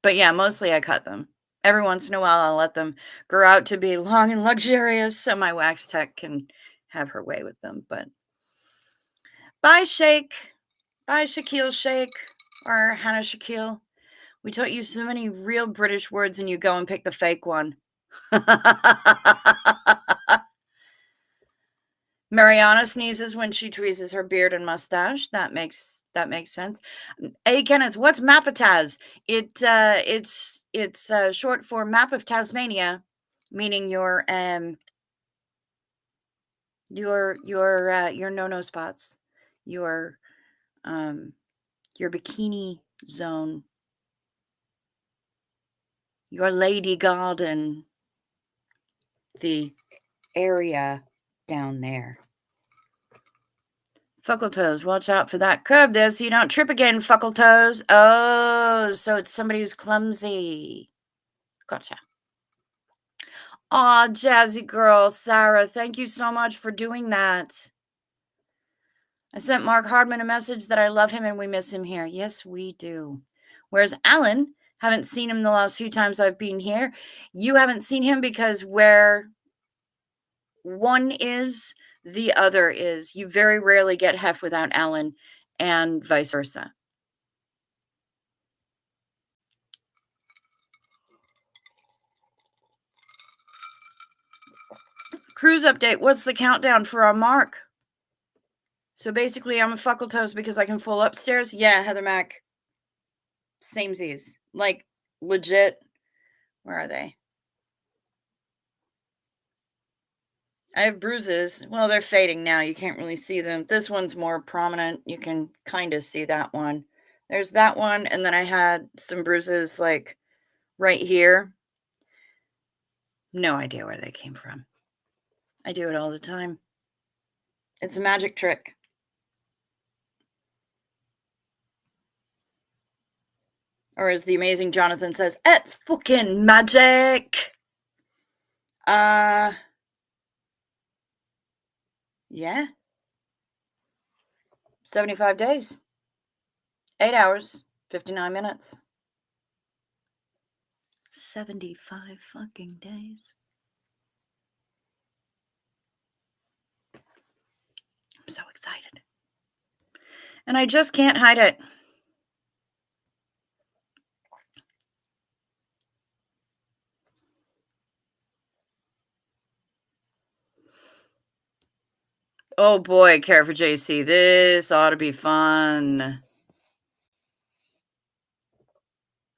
But yeah, mostly I cut them. Every once in a while, I'll let them grow out to be long and luxurious so my wax tech can have her way with them. But bye, Shake. Bye, Shaquille Shake or Hannah Shaquille. We taught you so many real British words and you go and pick the fake one. Mariana sneezes when she tweezes her beard and mustache. That makes sense. Hey Kenneth, what's Mapataz? It's short for Map of Tasmania, meaning your no spots, your bikini zone, your lady garden, the area down there. Fuckle toes, watch out for that curb there so you don't trip again, fuckle toes. Oh, so it's somebody who's clumsy. Gotcha. Aw, jazzy girl, Sarah, thank you so much for doing that. I sent Mark Hardman a message that I love him and we miss him here. Yes, we do. Whereas Alan, haven't seen him the last few times I've been here. You haven't seen him because where one is, the other is. You very rarely get Hef without Alan and vice versa. Cruise update. What's the countdown for our mark? So basically, I'm a fuckle toast because I can fall upstairs. Yeah, Heather Mack. Samesies. Like, legit. Where are they? I have bruises. Well, they're fading now. You can't really see them. This one's more prominent. You can kind of see that one. There's that one. And then I had some bruises like right here. No idea where they came from. I do it all the time. It's a magic trick. Or as the amazing Jonathan says, it's fucking magic. Yeah. 75 days. 8 hours, 59 minutes. 75 fucking days. I'm so excited. And I just can't hide it. Oh boy, care for JC. This ought to be fun.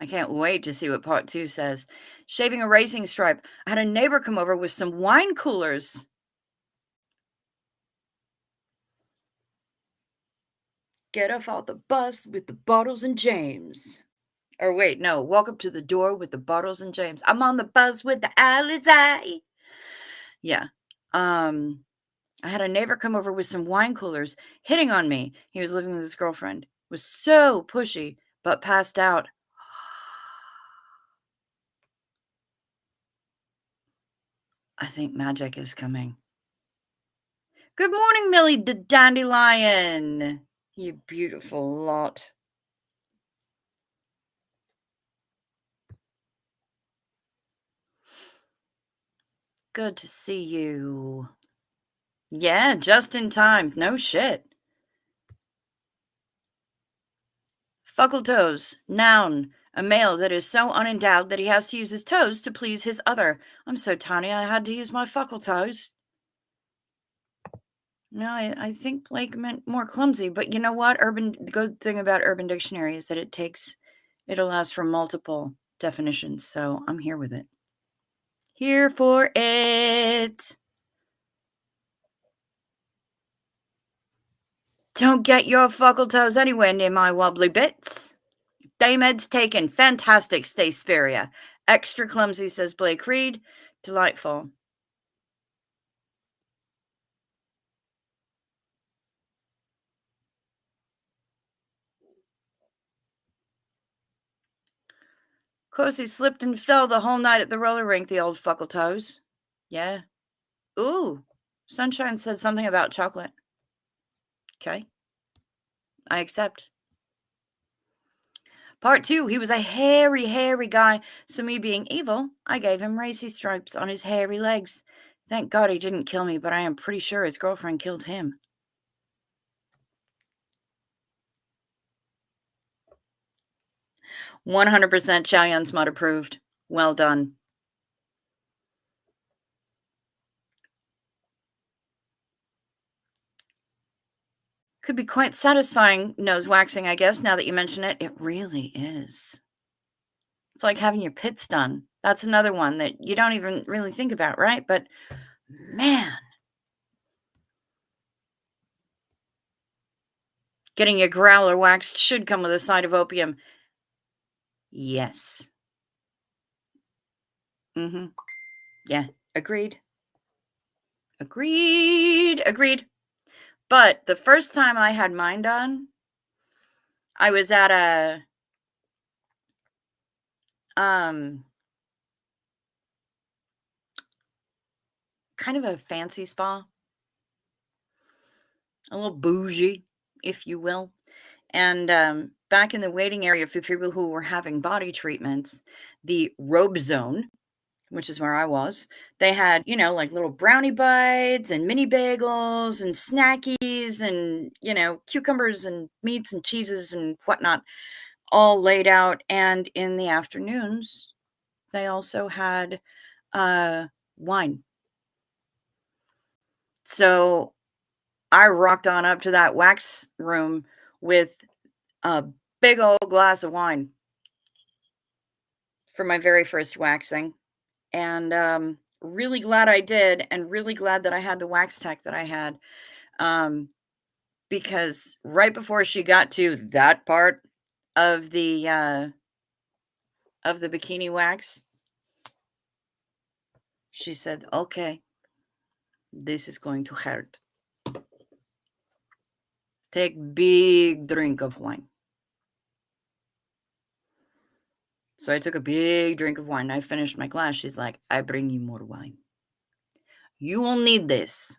I can't wait to see what part 2 says. Shaving a racing stripe. I had a neighbor come over with some wine coolers. Get off on the bus with the bottles and James. Or wait, no, walk up to the door with the bottles and James. I'm on the bus with the Alizé. Yeah. I had a neighbor come over with some wine coolers, hitting on me. He was living with his girlfriend. Was so pushy, but passed out. I think magic is coming. Good morning, Millie the Dandelion. You beautiful lot. Good to see you. Yeah, just in time. No shit. Fuckle toes. Noun. A male that is so unendowed that he has to use his toes to please his other. I'm so tiny I had to use my fuckle toes. No, I think Blake meant more clumsy, but you know what? The good thing about Urban Dictionary is that it allows for multiple definitions, so I'm here with it. Here for it. Don't get your fuckle toes anywhere near my wobbly bits. Day meds taken. Fantastic, stay Speria. Extra clumsy, says Blake Reed. Delightful. Course, he slipped and fell the whole night at the roller rink, the old fuckle toes. Yeah. Ooh. Sunshine said something about chocolate. Okay. I accept. Part 2, he was a hairy, hairy guy, so me being evil, I gave him racy stripes on his hairy legs. Thank God he didn't kill me, but I am pretty sure his girlfriend killed him. 100% Chow Yun Smut approved. Well done. Could be quite satisfying nose waxing, I guess, now that you mention it. It really is. It's like having your pits done. That's another one that you don't even really think about, right? But man, getting your growler waxed should come with a side of opium. Yes. Mm-hmm. Yeah, agreed. Agreed. But the first time I had mine done, I was at a kind of a fancy spa, a little bougie, if you will. And back in the waiting area for people who were having body treatments, the robe zone, which is where I was, they had, like little brownie bites and mini bagels and snackies and, cucumbers and meats and cheeses and whatnot all laid out. And in the afternoons, they also had wine. So I rocked on up to that wax room with a big old glass of wine for my very first waxing. And really glad I did, and really glad that I had the wax tech that I had. Because right before she got to that part of the bikini wax, she said, "Okay, this is going to hurt. Take big drink of wine." So I took a big drink of wine. I finished my glass. She's like, I bring you more wine. You will need this.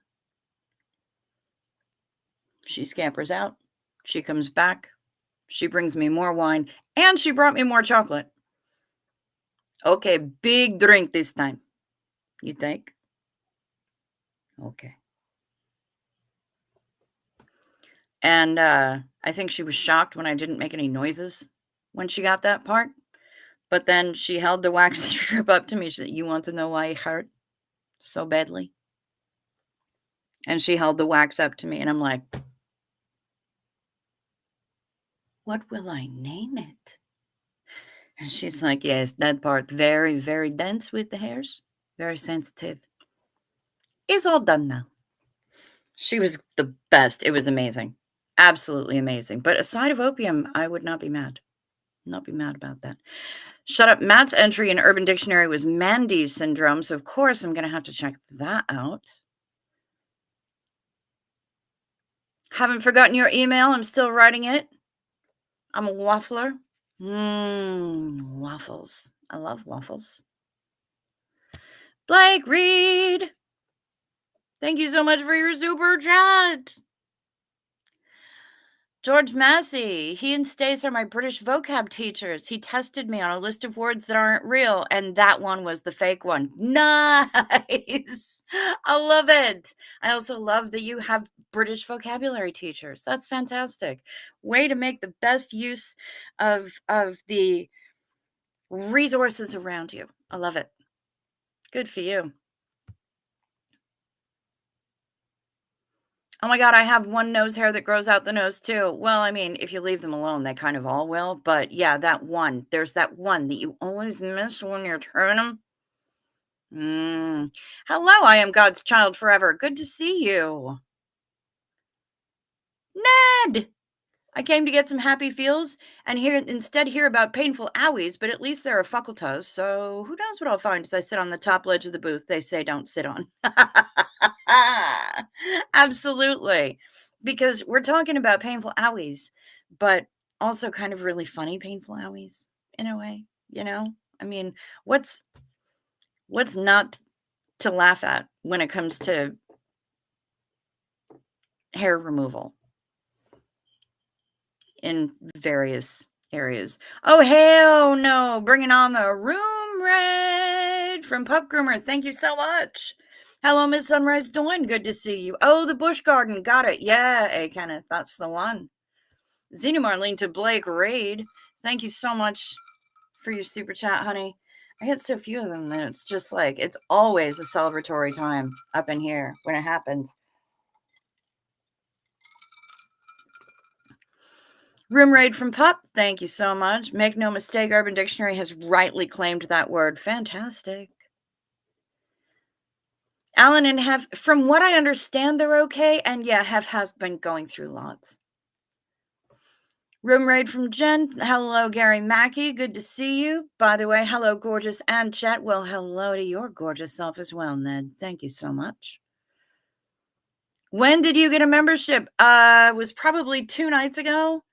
She scampers out. She comes back. She brings me more wine. And she brought me more chocolate. Okay, big drink this time. You think? Okay. And I think she was shocked when I didn't make any noises when she got that part. But then she held the wax strip up to me. She said, you want to know why it hurt so badly? And she held the wax up to me. And I'm like, what will I name it? And she's like, yes, that part, very, very dense with the hairs. Very sensitive. It's all done now. She was the best. It was amazing. Absolutely amazing. But aside of opium, I would not be mad. Not be mad about that. Shut up. Matt's entry in Urban Dictionary was Mandy's syndrome. So, of course, I'm going to have to check that out. Haven't forgotten your email. I'm still writing it. I'm a waffler. Waffles. I love waffles. Blake Reed. Thank you so much for your super chat. George Massey, he and Stace are my British vocab teachers. He tested me on a list of words that aren't real, and that one was the fake one. Nice. I love it. I also love that you have British vocabulary teachers. That's fantastic. Way to make the best use of the resources around you. I love it. Good for you. Oh my God, I have one nose hair that grows out the nose too. Well, I mean, if you leave them alone, they kind of all will. But yeah, that one. There's that one that you always miss when you're turning them. Hello, I am God's child forever. Good to see you. Ned! I came to get some happy feels and instead hear about painful owies, but at least there are facultas, so who knows what I'll find as I sit on the top ledge of the booth they say don't sit on. Absolutely. Because we're talking about painful owies, but also kind of really funny painful owies in a way, you know? I mean, what's not to laugh at when it comes to hair removal in various areas? Oh, hell no. Bringing on the room raid from Pup Groomer. Thank you so much. Hello, Miss Sunrise Dawn. Good to see you. Oh, the Bush Garden. Got it. Yeah, hey, Kenneth. That's the one. Zena Marlene to Blake Raid. Thank you so much for your super chat, honey. I get so few of them that it's just like, it's always a celebratory time up in here when it happens. Room raid from Pup. Thank you so much. Make no mistake, Urban Dictionary has rightly claimed that word. Fantastic. Alan and Hef, from what I understand, they're okay. And yeah, Hef has been going through lots. Room raid from Jen. Hello, Gary Mackey. Good to see you. By the way, hello, gorgeous and Chet. Well, hello to your gorgeous self as well, Ned. Thank you so much. When did you get a membership? It was probably 2 nights ago.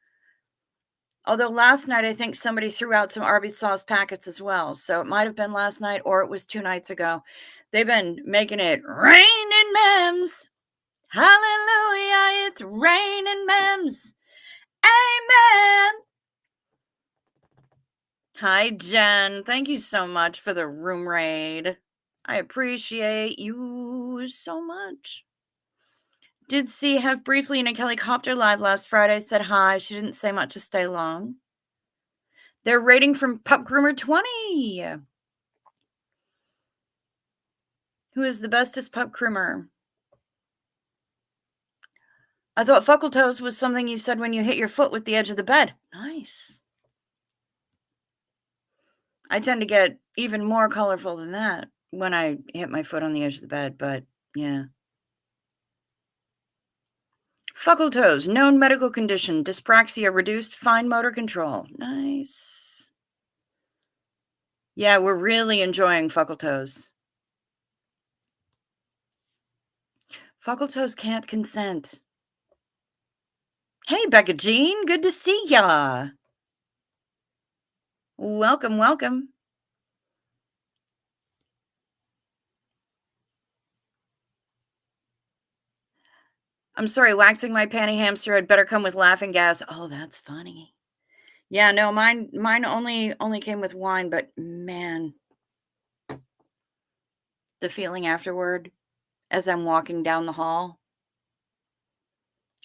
Although last night, I think somebody threw out some Arby's sauce packets as well. So it might have been last night or it was 2 nights ago. They've been making it rain in memes. Hallelujah, it's raining memes. Amen. Hi, Jen. Thank you so much for the room raid. I appreciate you so much. Did see Hef briefly in a Kellycopter live last Friday. Said hi. She didn't say much to stay long. They're rating from Pup Groomer 20. Who is the bestest pup groomer? I thought Fuckle-Toes was something you said when you hit your foot with the edge of the bed. Nice. I tend to get even more colorful than that when I hit my foot on the edge of the bed, but yeah. Fuckle-Toes, known medical condition, dyspraxia, reduced fine motor control. Nice. Yeah, we're really enjoying Fuckle-Toes. Fuckle-Toes can't consent. Hey, Becca Jean, good to see ya. Welcome, welcome. I'm sorry, waxing my panty hamster had better come with laughing gas. Oh, that's funny. Yeah, no, mine only came with wine, but man, the feeling afterward as I'm walking down the hall,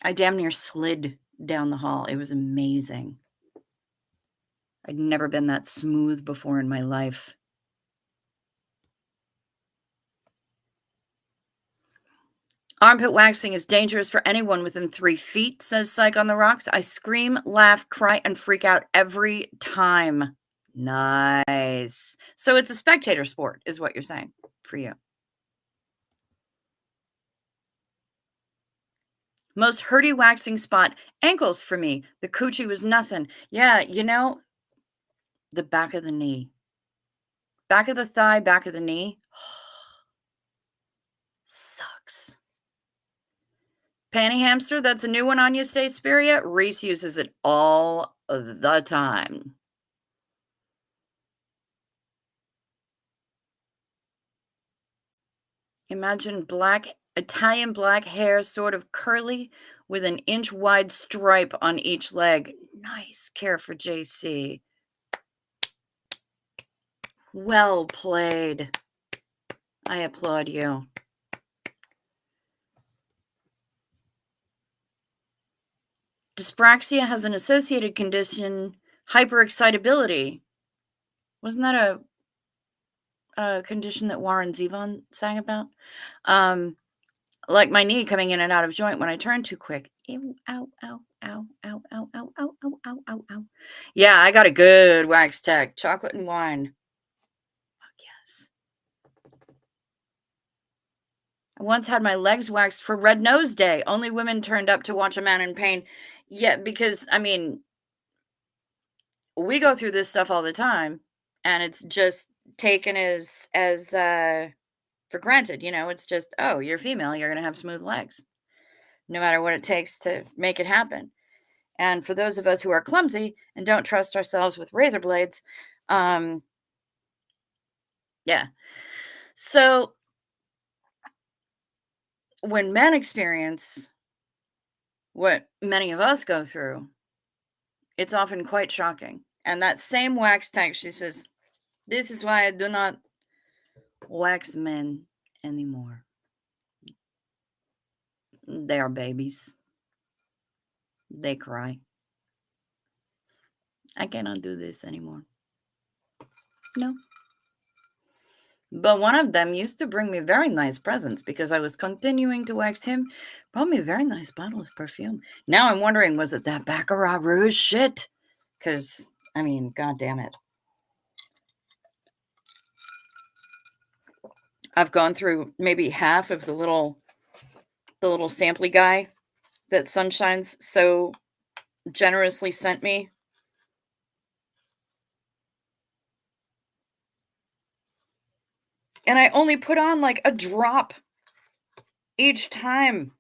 I damn near slid down the hall. It was amazing. I'd never been that smooth before in my life. Armpit waxing is dangerous for anyone within 3 feet, says Psych on the Rocks. I scream, laugh, cry, and freak out every time. Nice. So it's a spectator sport, is what you're saying for you. Most hurty waxing spot, ankles for me. The coochie was nothing. Yeah, the back of the knee. Back of the thigh, back of the knee. Sucks. Panty hamster, that's a new one on you, Stay Spiria. Reese uses it all the time. Imagine Italian black hair, sort of curly, with an inch-wide stripe on each leg. Nice care for JC. Well played. I applaud you. Dyspraxia has an associated condition, hyperexcitability. Wasn't that a condition that Warren Zevon sang about? Like my knee coming in and out of joint when I turn too quick. Ew, ow, ow, ow, ow, ow, ow, ow, ow, ow, ow, ow. Yeah, I got a good wax tech. Chocolate and wine. Fuck yes. I once had my legs waxed for Red Nose Day. Only women turned up to watch a man in pain. Yeah, because, I mean, we go through this stuff all the time, and it's just taken as for granted, it's just, oh, you're female, you're gonna have smooth legs, no matter what it takes to make it happen. And for those of us who are clumsy and don't trust ourselves with razor blades, yeah. So when men experience what many of us go through, it's often quite shocking. And that same wax tech, she says, this is why I do not wax men anymore. They are babies. They cry. I cannot do this anymore. No. But one of them used to bring me very nice presents because I was continuing to wax him. Brought me a very nice bottle of perfume. Now I'm wondering, was it that Baccarat Rouge shit? Because, I mean, god damn it. I've gone through maybe half of the little samply guy that Sunshine's so generously sent me. And I only put on like a drop each time.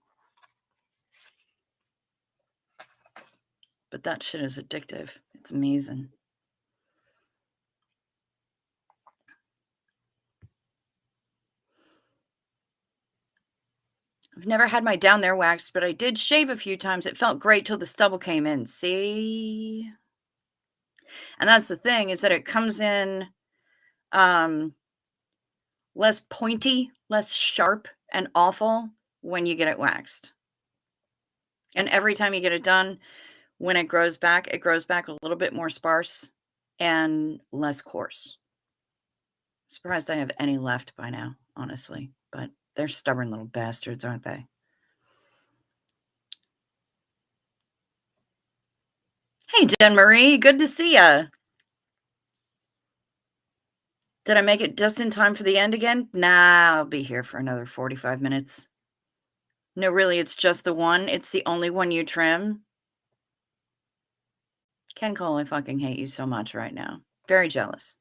But that shit is addictive. It's amazing. I've never had my down there waxed, but I did shave a few times. It felt great till the stubble came in. See? And that's the thing, is that it comes in less pointy, less sharp and awful when you get it waxed. And every time you get it done, when it grows back a little bit more sparse and less coarse. Surprised I have any left by now, honestly. But they're stubborn little bastards, aren't they? Hey, Jen Marie, good to see ya. Did I make it just in time for the end again? Nah, I'll be here for another 45 minutes. No, really, it's just the one. It's the only one you trim. Ken Cole, I fucking hate you so much right now. Very jealous.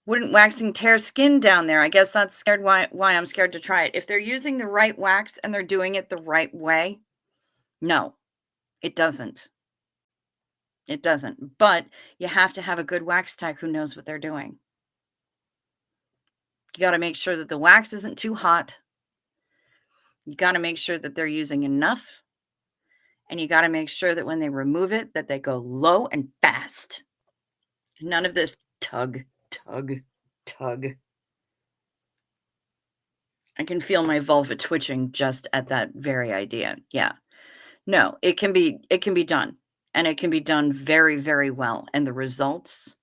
Wouldn't waxing tear skin down there? I guess that's why I'm scared to try it. If they're using the right wax and they're doing it the right way, no. It doesn't. It doesn't. But you have to have a good wax tech who knows what they're doing. You got to make sure that the wax isn't too hot. You got to make sure that they're using enough. And you got to make sure that when they remove it, that they go low and fast. None of this tug, tug, tug. I can feel my vulva twitching just at that very idea. Yeah. No, it can be done. And it can be done very, very well. And the results,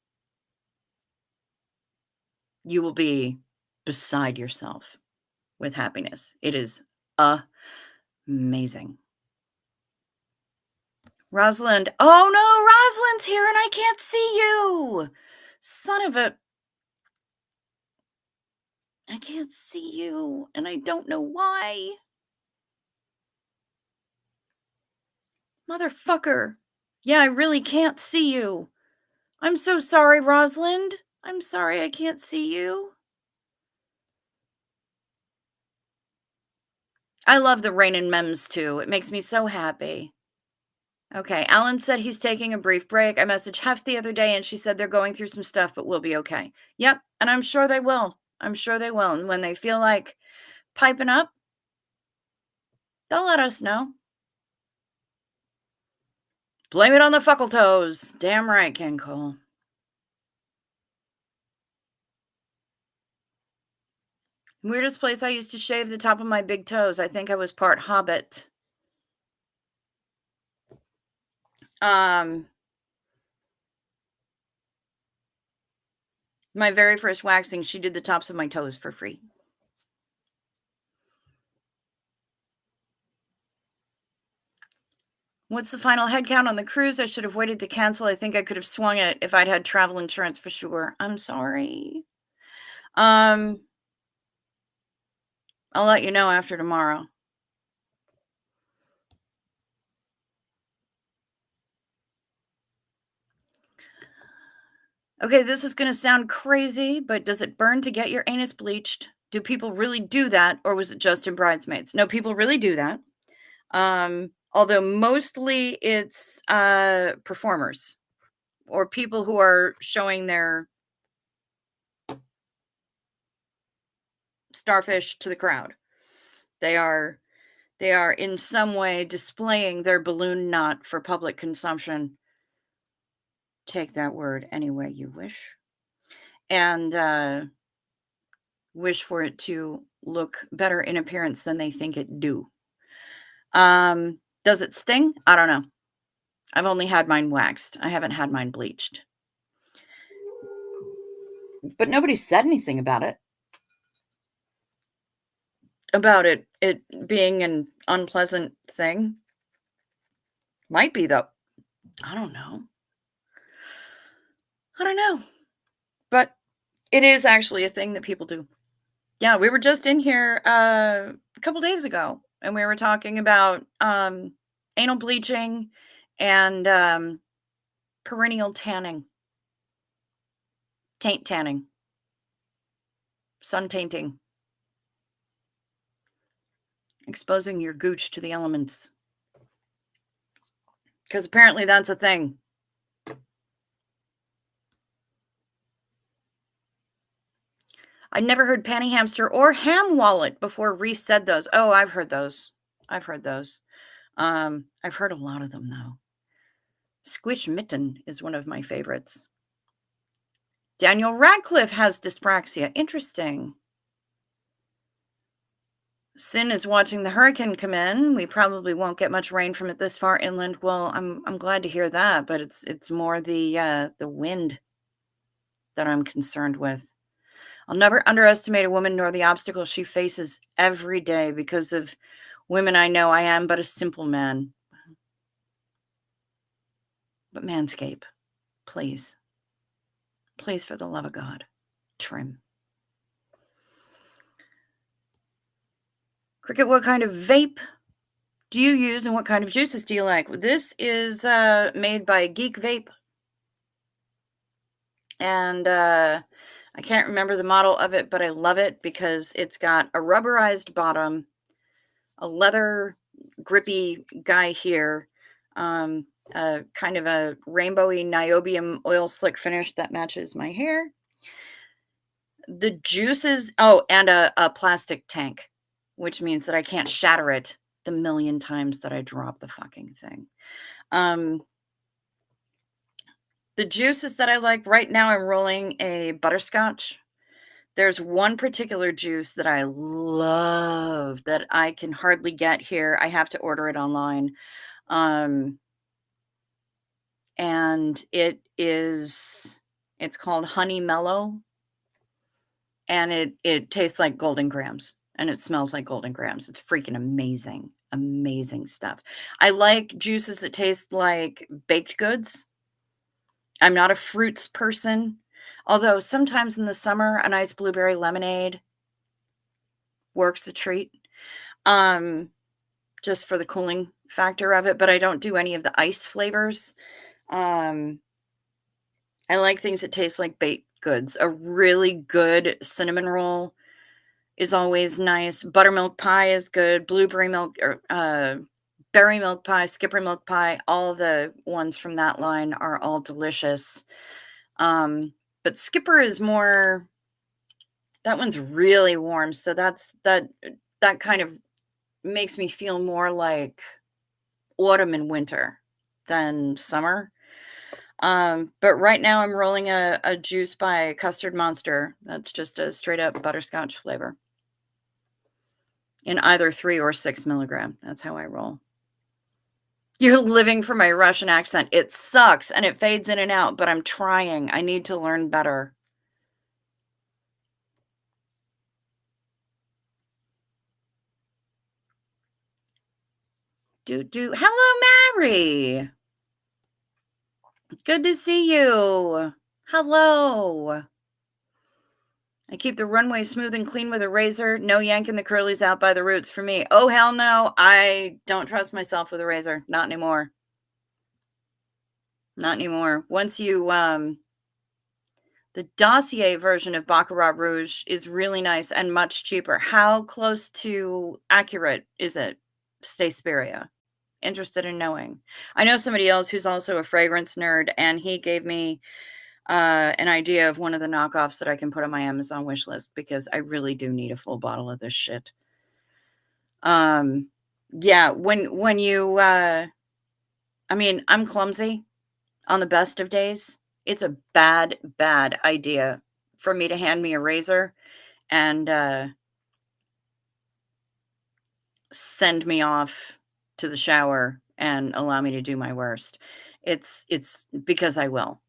you will be beside yourself with happiness. It is amazing. Rosalind. Oh no, Rosalind's here and I can't see you. Son of a... I can't see you and I don't know why. Motherfucker. Yeah, I really can't see you. I'm so sorry, Rosalind. I'm sorry I can't see you. I love the rain and memes too. It makes me so happy. Okay, Alan said he's taking a brief break. I messaged Hef the other day and she said they're going through some stuff, but we'll be okay. Yep, and I'm sure they will. I'm sure they will. And when they feel like piping up, they'll let us know. Blame it on the fuckle toes. Damn right, Ken Cole. Weirdest place I used to shave the top of my big toes. I think I was part Hobbit. My very first waxing, she did the tops of my toes for free. What's the final head count on the cruise? I should have waited to cancel. I think I could have swung it if I'd had travel insurance for sure. I'm sorry. I'll let you know after tomorrow. Okay, this is going to sound crazy, but does it burn to get your anus bleached? Do people really do that, or was it just in Bridesmaids? No, people really do that. Although mostly it's performers or people who are showing their starfish to the crowd. They are in some way displaying their balloon knot for public consumption. Take that word any way you wish. And wish for it to look better in appearance than they think it do. Does it sting? I don't know. I've only had mine waxed. I haven't had mine bleached. But nobody said anything about it. About it being an unpleasant thing. Might be, though. I don't know. But it is actually a thing that people do. Yeah, we were just in here a couple days ago, and we were talking about anal bleaching and perennial tanning. Taint tanning. Sun tainting. Exposing your gooch to the elements. Because apparently that's a thing. I'd never heard panty hamster or ham wallet before Reese said those. Oh, I've heard those. I've heard a lot of them, though. Squish mitten is one of my favorites. Daniel Radcliffe has dyspraxia. Interesting. Sin is watching the hurricane come in. We probably won't get much rain from it this far inland. Well, I'm glad to hear that, but it's more the wind that I'm concerned with. I'll never underestimate a woman nor the obstacles she faces every day. Because of women I know, I am but a simple man. But Manscape, please. Please, for the love of God, trim. Cricket, what kind of vape do you use and what kind of juices do you like? This is made by Geek Vape. And I can't remember the model of it, but I love it because it's got a rubberized bottom, a leather grippy guy here, Kind of a rainbowy niobium oil slick finish that matches my hair. The juices, and a plastic tank, which means that I can't shatter it the million times that I drop the fucking thing. The juices that I like right now, I'm rolling a butterscotch. There's one particular juice that I love that I can hardly get here. I have to order it online. And it's called Honey Mellow, and it tastes like golden grams, and it smells like golden grams. It's freaking amazing. Amazing stuff. I like juices that taste like baked goods. I'm not a fruits person, although sometimes in the summer, a nice blueberry lemonade works a treat, just for the cooling factor of it, but I don't do any of the ice flavors. I like things that taste like baked goods. A really good cinnamon roll is always nice. Buttermilk pie is good. Blueberry milk or berry milk pie, skipper milk pie, all the ones from that line are all delicious. But skipper is more, that one's really warm, so that kind of makes me feel more like autumn and winter than summer. But right now I'm rolling a juice by Custard Monster. That's just a straight up butterscotch flavor in either 3 or 6 milligram. That's how I roll. You're living for my Russian accent. It sucks and it fades in and out, but I'm trying. I need to learn better. Hello, Mary. Good to see you. Hello. I keep the runway smooth and clean with a razor. No yanking the curlies out by the roots for me. Oh, hell no. I don't trust myself with a razor. Not anymore. Not anymore. Once you, the dossier version of Baccarat Rouge is really nice and much cheaper. How close to accurate is it, Staceperia? Interested in knowing. I know somebody else who's also a fragrance nerd, and he gave me an idea of one of the knockoffs that I can put on my Amazon wish list because I really do need a full bottle of this shit. Yeah, when you, I mean, I'm clumsy on the best of days. It's a bad idea for me to hand me a razor and send me off to the shower and allow me to do my worst. It's because I will.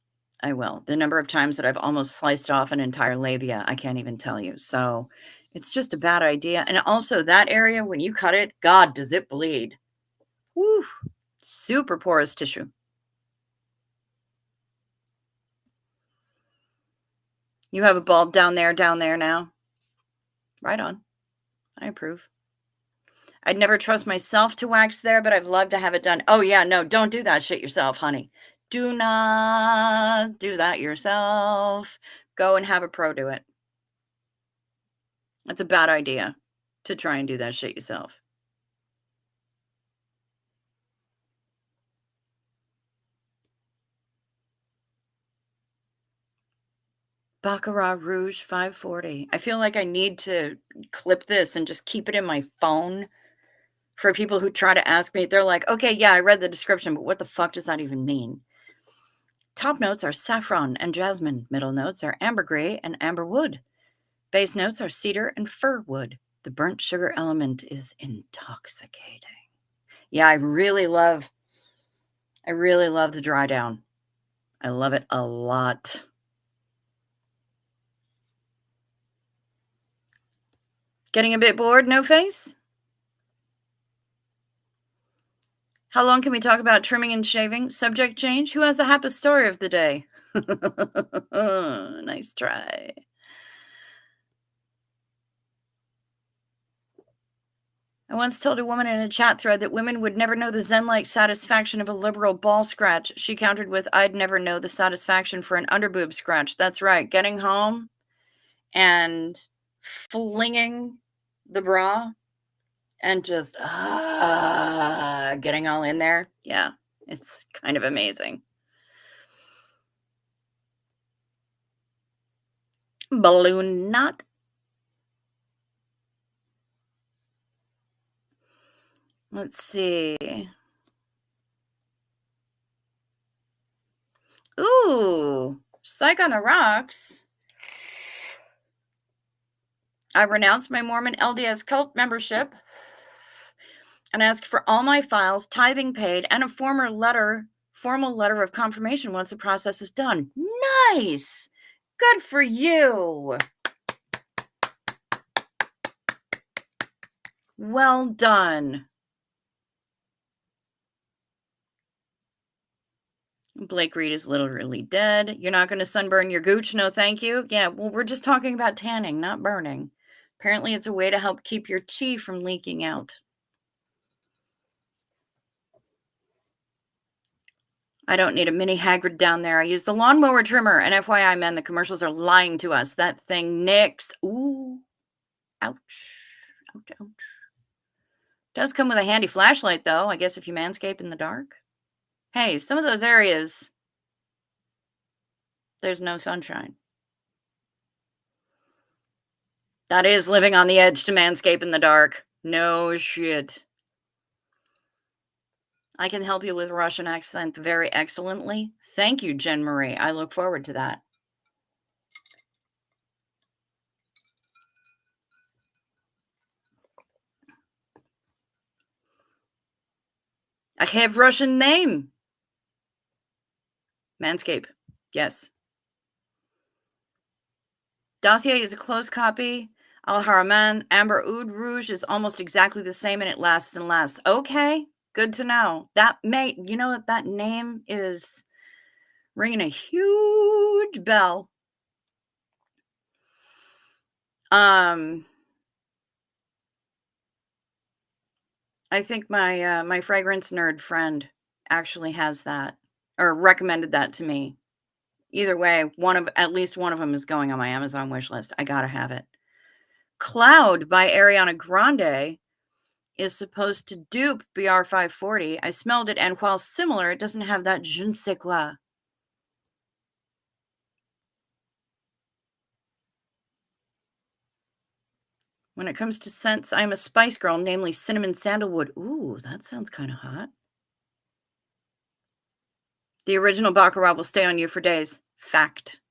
The number of times that I've almost sliced off an entire labia, I can't even tell you. So it's just a bad idea. And also that area, when you cut it, God, does it bleed. Woo, super porous tissue. You have a bulb down there now? Right on. I approve. I'd never trust myself to wax there, but I'd love to have it done. Oh, yeah, no, don't do that shit yourself, honey. Do not do that yourself. Go and have a pro do it. It's a bad idea to try and do that shit yourself. Baccarat Rouge 540. I feel like I need to clip this and just keep it in my phone for people who try to ask me. They're like, okay, yeah, I read the description, but what the fuck does that even mean? Top notes are saffron and jasmine. Middle notes are ambergris and amber wood. Base notes are cedar and fir wood. The burnt sugar element is intoxicating. Yeah, I really love the dry down. I love it a lot. Getting a bit bored, no face? How long can we talk about trimming and shaving? Subject change? Who has the happiest story of the day? Nice try. I once told a woman in a chat thread that women would never know the zen-like satisfaction of a liberal ball scratch. She countered with, I'd never know the satisfaction for an underboob scratch. That's right. Getting home and flinging the bra and just getting all in there. Yeah. It's kind of amazing. Balloon knot. Let's see. Ooh, Psych on the Rocks. I renounced my Mormon LDS cult membership and asked for all my files, tithing paid, and a formal letter of confirmation once the process is done. Nice! Good for you. Well done. Blake Reed is literally dead. You're not going to sunburn your gooch? No, thank you. Yeah, well, we're just talking about tanning, not burning. Apparently, it's a way to help keep your tea from leaking out. I don't need a mini Hagrid down there. I use the lawnmower trimmer. And FYI, men, the commercials are lying to us. That thing nicks. Ooh. Ouch. Ouch, ouch. Does come with a handy flashlight, though. I guess if you manscape in the dark. Hey, some of those areas, there's no sunshine. That is living on the edge to manscape in the dark. No shit. I can help you with Russian accent very excellently. Thank you, Jen Marie. I look forward to that. I have Russian name. Manscape. Yes. Dossier is a close copy. Al Haraman Amber Oud Rouge is almost exactly the same, and it lasts and lasts. Okay, good to know. That may, you know what, that name is ringing a huge bell. I think my fragrance nerd friend actually has that, or recommended that to me. Either way, at least one of them is going on my Amazon wish list. I gotta have it. Cloud by Ariana Grande is supposed to dupe BR540. I smelled it, and while similar, it doesn't have that je ne sais quoi. When it comes to scents, I'm a spice girl, namely cinnamon sandalwood. Ooh, that sounds kind of hot. The original Baccarat will stay on you for days. Fact.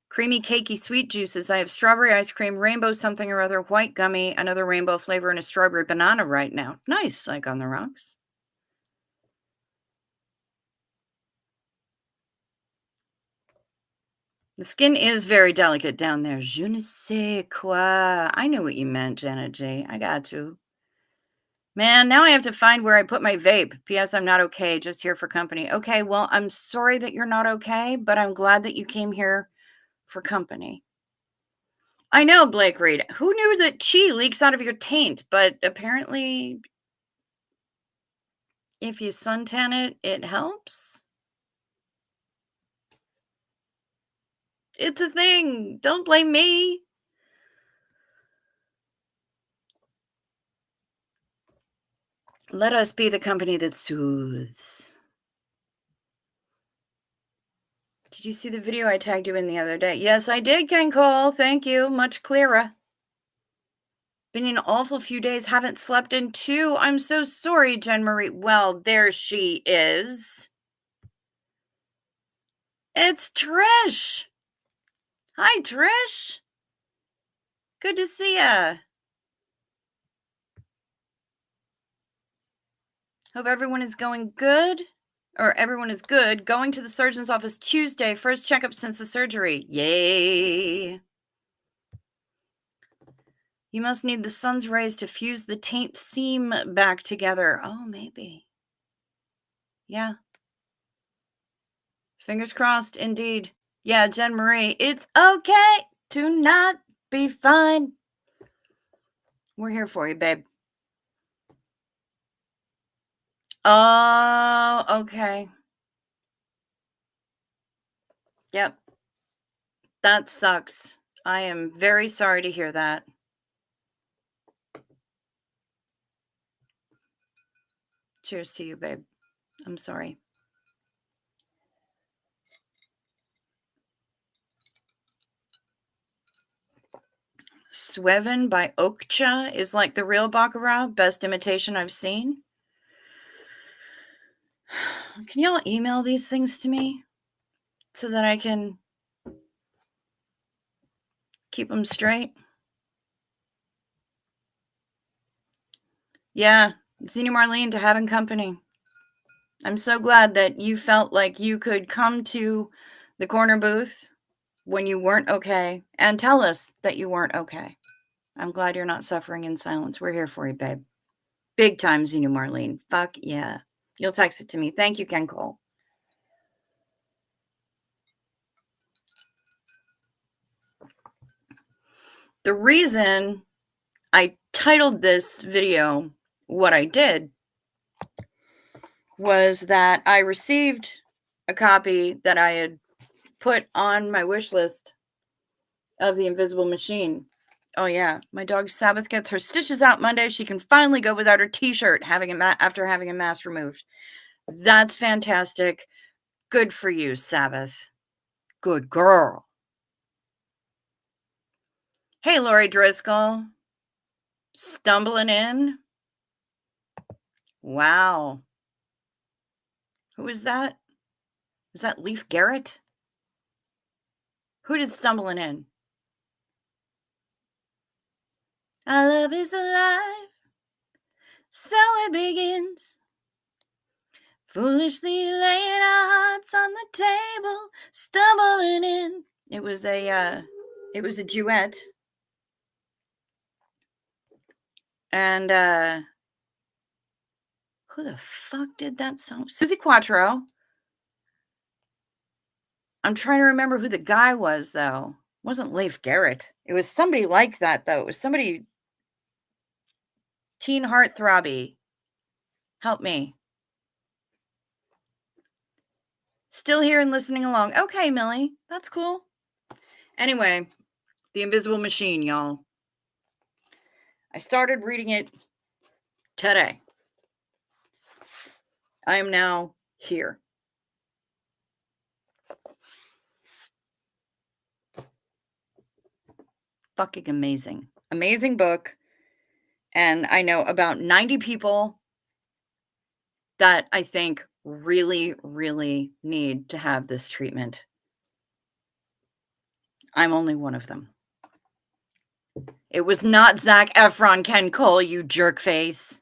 Creamy, cakey, sweet juices. I have strawberry ice cream, rainbow something or other, white gummy, another rainbow flavor, and a strawberry banana right now. Nice, Psych on the Rocks. The skin is very delicate down there. Je ne sais quoi. I knew what you meant, Janet J. I got you. Man, now I have to find where I put my vape. P.S. I'm not okay, just here for company. Okay, well, I'm sorry that you're not okay, but I'm glad that you came here for company. I know, Blake Reed. Who knew that chi leaks out of your taint? But apparently, if you suntan it, it helps. It's a thing. Don't blame me. Let us be the company that soothes. Did you see the video I tagged you in the other day? Yes, I did, Ken Cole. Thank you. Much clearer. Been an awful few days. Haven't slept in 2. I'm so sorry, Jen Marie. Well, there she is. It's Trish. Hi, Trish. Good to see ya. Hope everyone is going good. Or everyone is good. Going to the surgeon's office Tuesday. First checkup since the surgery. Yay. You must need the sun's rays to fuse the taint seam back together. Oh, maybe. Yeah. Fingers crossed, indeed. Yeah, Jen Marie, it's okay to not be fine. We're here for you, babe. Oh, okay. Yep. That sucks. I am very sorry to hear that. Cheers to you, babe. I'm sorry. Sweven by Okcha is like the real Baccarat. Best imitation I've seen. Can y'all email these things to me so that I can keep them straight? Yeah, Zena Marlene, to having company. I'm so glad that you felt like you could come to the corner booth when you weren't okay and tell us that you weren't okay. I'm glad you're not suffering in silence. We're here for you, babe. Big time, Zena Marlene. Fuck yeah. You'll text it to me. Thank you, Ken Cole. The reason I titled this video what I did was that I received a copy that I had put on my wish list of The Invisible Machine. Oh yeah, my dog Sabbath gets her stitches out Monday. She can finally go without her t-shirt after having a mask removed. That's fantastic. Good for you, Sabbath. Good girl. Hey, Lori Driscoll. Stumbling in. Wow. Who is that? Is that Leaf Garrett? Who did stumbling in? Our love is alive. So it begins. Foolishly laying our hearts on the table, stumbling in. It was a duet. And who the fuck did that song? Susie Quattro. I'm trying to remember who the guy was, though. It wasn't Leif Garrett. It was somebody like that, though. It was somebody teen heartthrobby. Help me. Still here and listening along. Okay, Millie. That's cool. Anyway, The Invisible Machine, y'all. I started reading it today. I am now here. Fucking amazing. Amazing book. And I know about 90 people that I think really, really need to have this treatment. I'm only one of them. It was not Zac Efron, Ken Cole, you jerk face.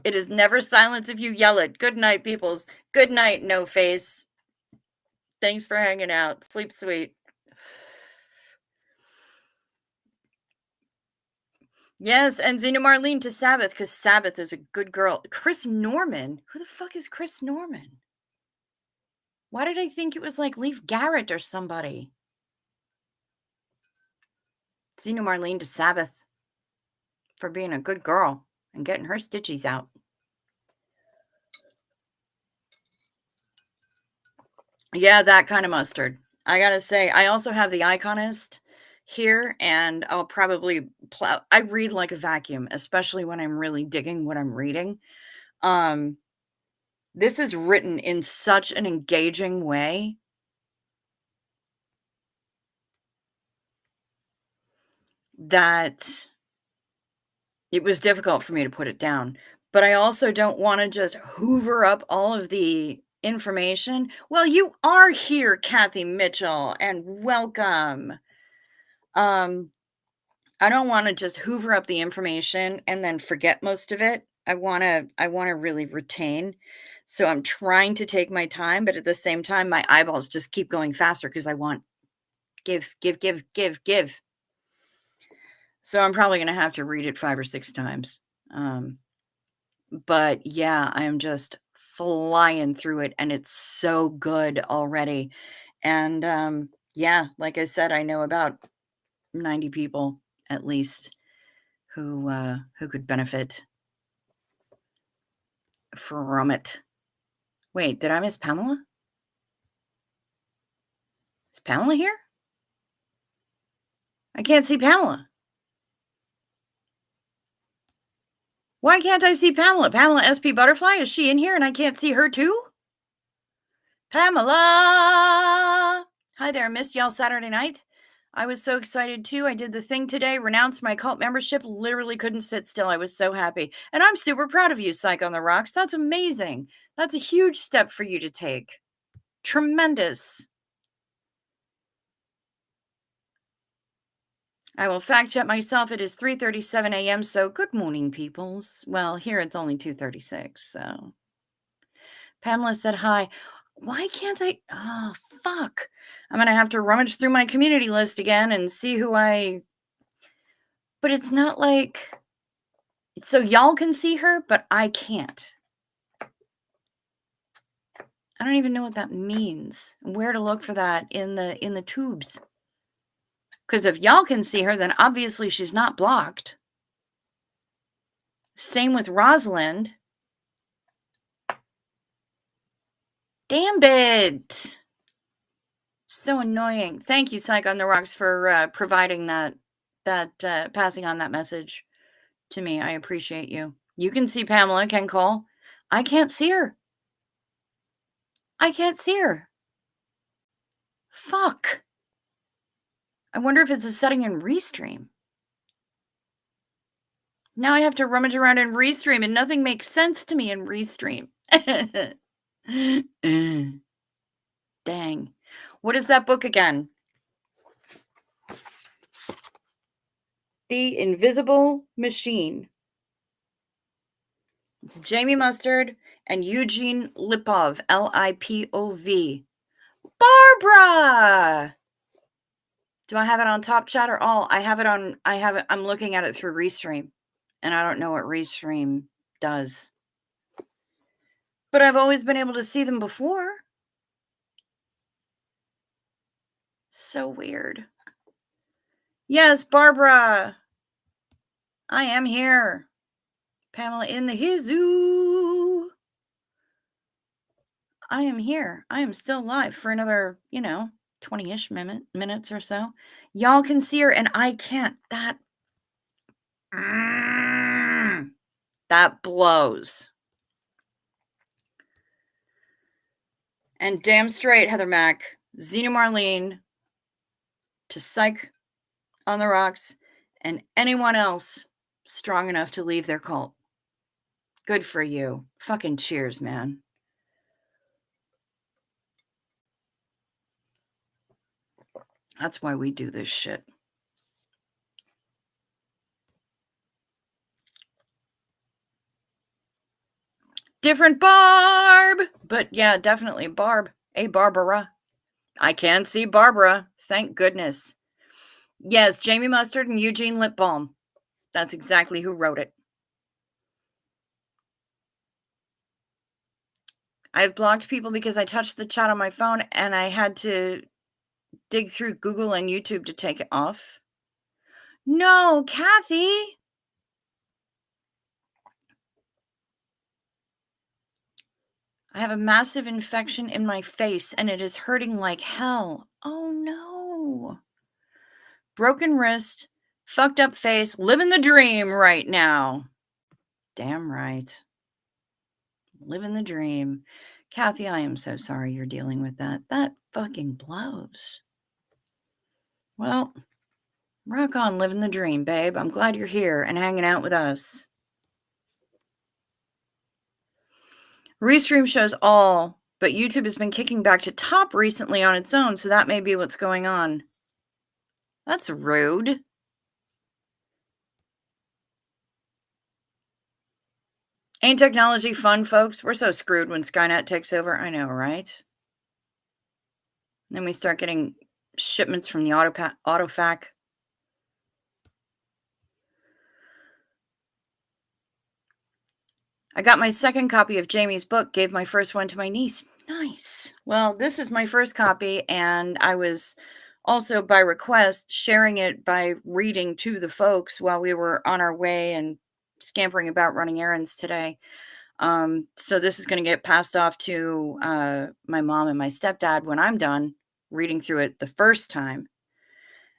It is never silence if you yell it. Good night, peoples. Good night, no face. Thanks for hanging out. Sleep sweet. Yes, and Zena Marlene to Sabbath, because Sabbath is a good girl. Chris Norman? Who the fuck is Chris Norman? Why did I think it was like Leif Garrett or somebody? Zena Marlene to Sabbath for being a good girl and getting her stitchies out. Yeah, that kind of mustard. I gotta say, I also have the Iconist here, and I'll probably plow. I read like a vacuum, especially when I'm really digging what I'm reading. This is written in such an engaging way that it was difficult for me to put it down. But I also don't want to just hoover up all of the information. Well, you are here, Kathy Mitchell, and welcome. I don't want to just hoover up the information and then forget most of it. I want to really retain. So I'm trying to take my time, but at the same time my eyeballs just keep going faster because I want give. So I'm probably going to have to read it 5 or 6 times. But yeah, I'm just flying through it and it's so good already. And yeah, like I said, I know about 90 people at least who could benefit from it. Wait, did I miss Pamela? Is Pamela here? I can't see Pamela. Why can't I see Pamela? Pamela SP Butterfly, is she in here and I can't see her too? Pamela! Hi there, missed y'all Saturday night. I was so excited too. I did the thing today, renounced my cult membership, literally couldn't sit still. I was so happy. And I'm super proud of you, Psych on the Rocks. That's amazing. That's a huge step for you to take. Tremendous. I will fact check myself. It is 3:37 a.m. So good morning, peoples. Well, here it's only 2:36. So Pamela said hi. Why can't I? Oh, fuck. I'm going to have to rummage through my community list again and see who I. But it's not like. So y'all can see her, but I can't. I don't even know what that means. Where to look for that in the tubes. Because if y'all can see her, then obviously she's not blocked. Same with Rosalind. Damn it. So annoying. Thank you, Psych on the Rocks, for providing that passing on that message to me. I appreciate you. You can see Pamela, Ken Cole. I can't see her. I can't see her. Fuck. I wonder if it's a setting in Restream. Now I have to rummage around in Restream and nothing makes sense to me in Restream. Dang. What is that book again? The Invisible Machine. It's Jamie Mustard and Eugene Lipov, Lipov. Barbara! Do I have it on Top Chat or all? I'm looking at it through Restream, and I don't know what Restream does. But I've always been able to see them before. So weird. Yes, Barbara. I am here. Pamela in the Hizoo. I am here. I am still live for another, 20-ish minutes or so. Y'all can see her and I can't. That blows. And damn straight, Heather Mack, Xena Marlene, to Psych on the Rocks, and anyone else strong enough to leave their cult. Good for you. Fucking cheers, man. That's why we do this shit. Different Barb! But yeah, definitely Barb. Hey, Barbara. I can see Barbara. Thank goodness. Yes, Jamie Mustard and Eugene Lip Balm. That's exactly who wrote it. I've blocked people because I touched the chat on my phone and I had to dig through Google and YouTube to take it off. No, Kathy. I have a massive infection in my face and it is hurting like hell. Oh no. Broken wrist, fucked up face, living the dream right now. Damn right. Living the dream. Kathy, I am so sorry you're dealing with that. That fucking blows. Well, rock on living the dream, babe. I'm glad you're here and hanging out with us. Restream shows all, but YouTube has been kicking back to top recently on its own, so that may be what's going on. That's rude. Ain't technology fun, folks? We're so screwed when Skynet takes over. I know, right? Then we start getting shipments from the AutoFac. I got my second copy of Jamie's book, gave my first one to my niece. Nice. Well, this is my first copy, and I was also, by request, sharing it by reading to the folks while we were on our way and scampering about running errands today. So this is going to get passed off to my mom and my stepdad when I'm done reading through it the first time.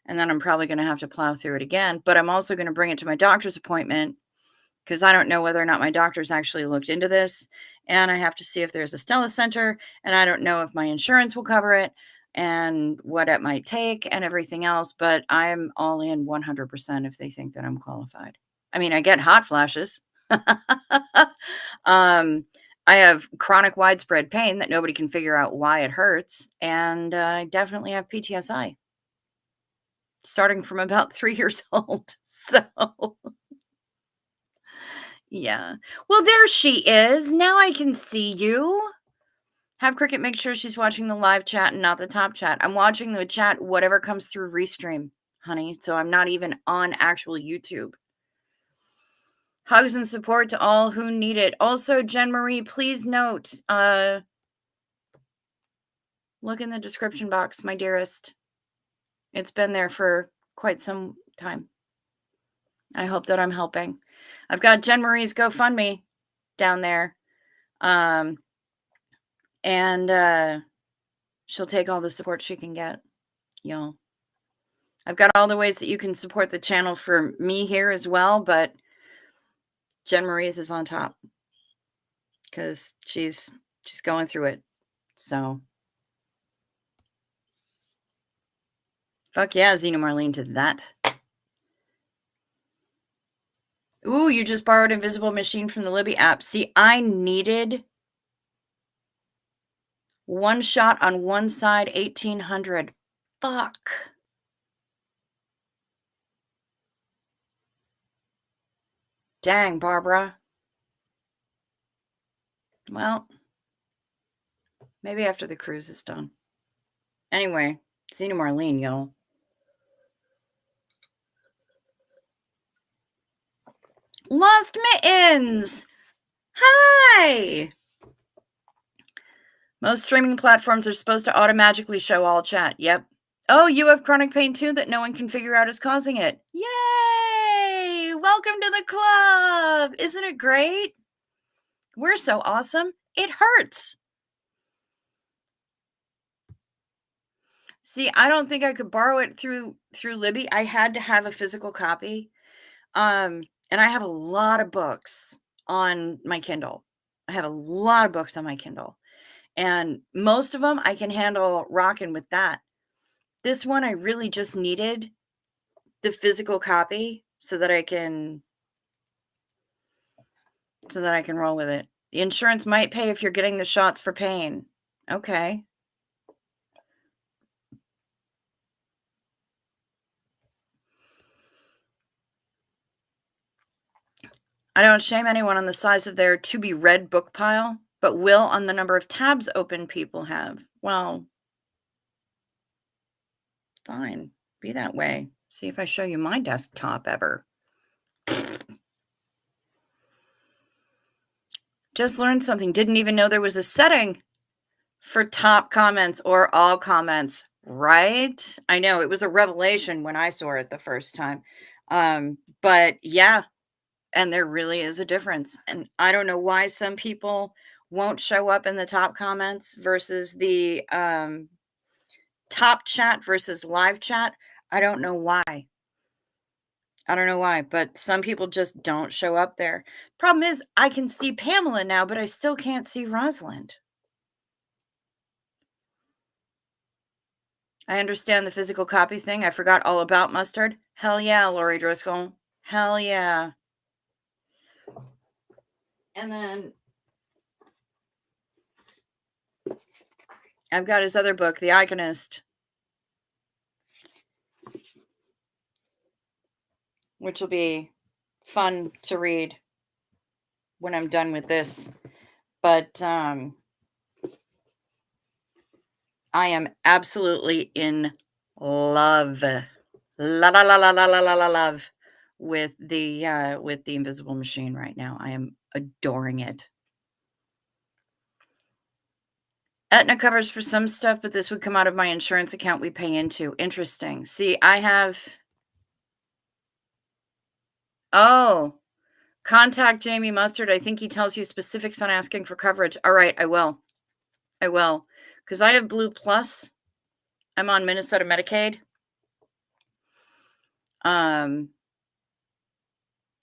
And then I'm probably going to have to plow through it again. But I'm also going to bring it to my doctor's appointment because I don't know whether or not my doctor's actually looked into this, and I have to see if there's a Stella Center, and I don't know if my insurance will cover it and what it might take and everything else, but I'm all in 100% if they think that I'm qualified. I mean, I get hot flashes. I have chronic widespread pain that nobody can figure out why it hurts, and I definitely have PTSI starting from about 3 years old. So, yeah. Well, there she is. Now I can see you. Have Cricket make sure she's watching the live chat and not the top chat. I'm watching the chat, whatever comes through Restream, honey. So I'm not even on actual YouTube. Hugs and support to all who need it. Also, Jen Marie, please note, look in the description box, my dearest. It's been there for quite some time. I hope that I'm helping. I've got Jen Marie's GoFundMe down there. And she'll take all the support she can get, y'all. I've got all the ways that you can support the channel for me here as well, but Jen Marie's is on top because she's going through it. So fuck yeah, Xena Marlene to that. Ooh, you just borrowed Invisible Machine from the Libby app. See, I needed one shot on one side, 1,800. Fuck. Dang, Barbara. Well, maybe after the cruise is done. Anyway, Xena Marlene, y'all. Lost Mittens! Hi! Most streaming platforms are supposed to automatically show all chat. Yep. Oh, you have chronic pain too that no one can figure out is causing it. Yay! Welcome to the club! Isn't it great? We're so awesome. It hurts. See, I don't think I could borrow it through Libby. I had to have a physical copy. And I have a lot of books on my Kindle. I have a lot of books on my Kindle. And most of them I can handle rocking with that. This one I really just needed the physical copy so that I can roll with it. The insurance might pay if you're getting the shots for pain. Okay. I don't shame anyone on the size of their to be read book pile, but will on the number of tabs open people have. Well, fine. Be that way. See if I show you my desktop ever. Just learned something. Didn't even know there was a setting for top comments or all comments, right? I know it was a revelation when I saw it the first time. But yeah, and there really is a difference. And I don't know why some people won't show up in the top comments versus the top chat versus live chat. I don't know why. But some people just don't show up there. Problem is, I can see Pamela now, but I still can't see Rosalind. I understand the physical copy thing. I forgot all about Mustard. Hell yeah, Lori Driscoll. Hell yeah. And then I've got his other book, The Iconist, which will be fun to read when I'm done with this. But I am absolutely in love. Love with the Invisible Machine right now. I am adoring it. Aetna covers for some stuff, but this would come out of my insurance account we pay into. Interesting. See, I have... Oh, contact Jamie Mustard. I think he tells you specifics on asking for coverage. All right, I will. Because I have Blue Plus. I'm on Minnesota Medicaid.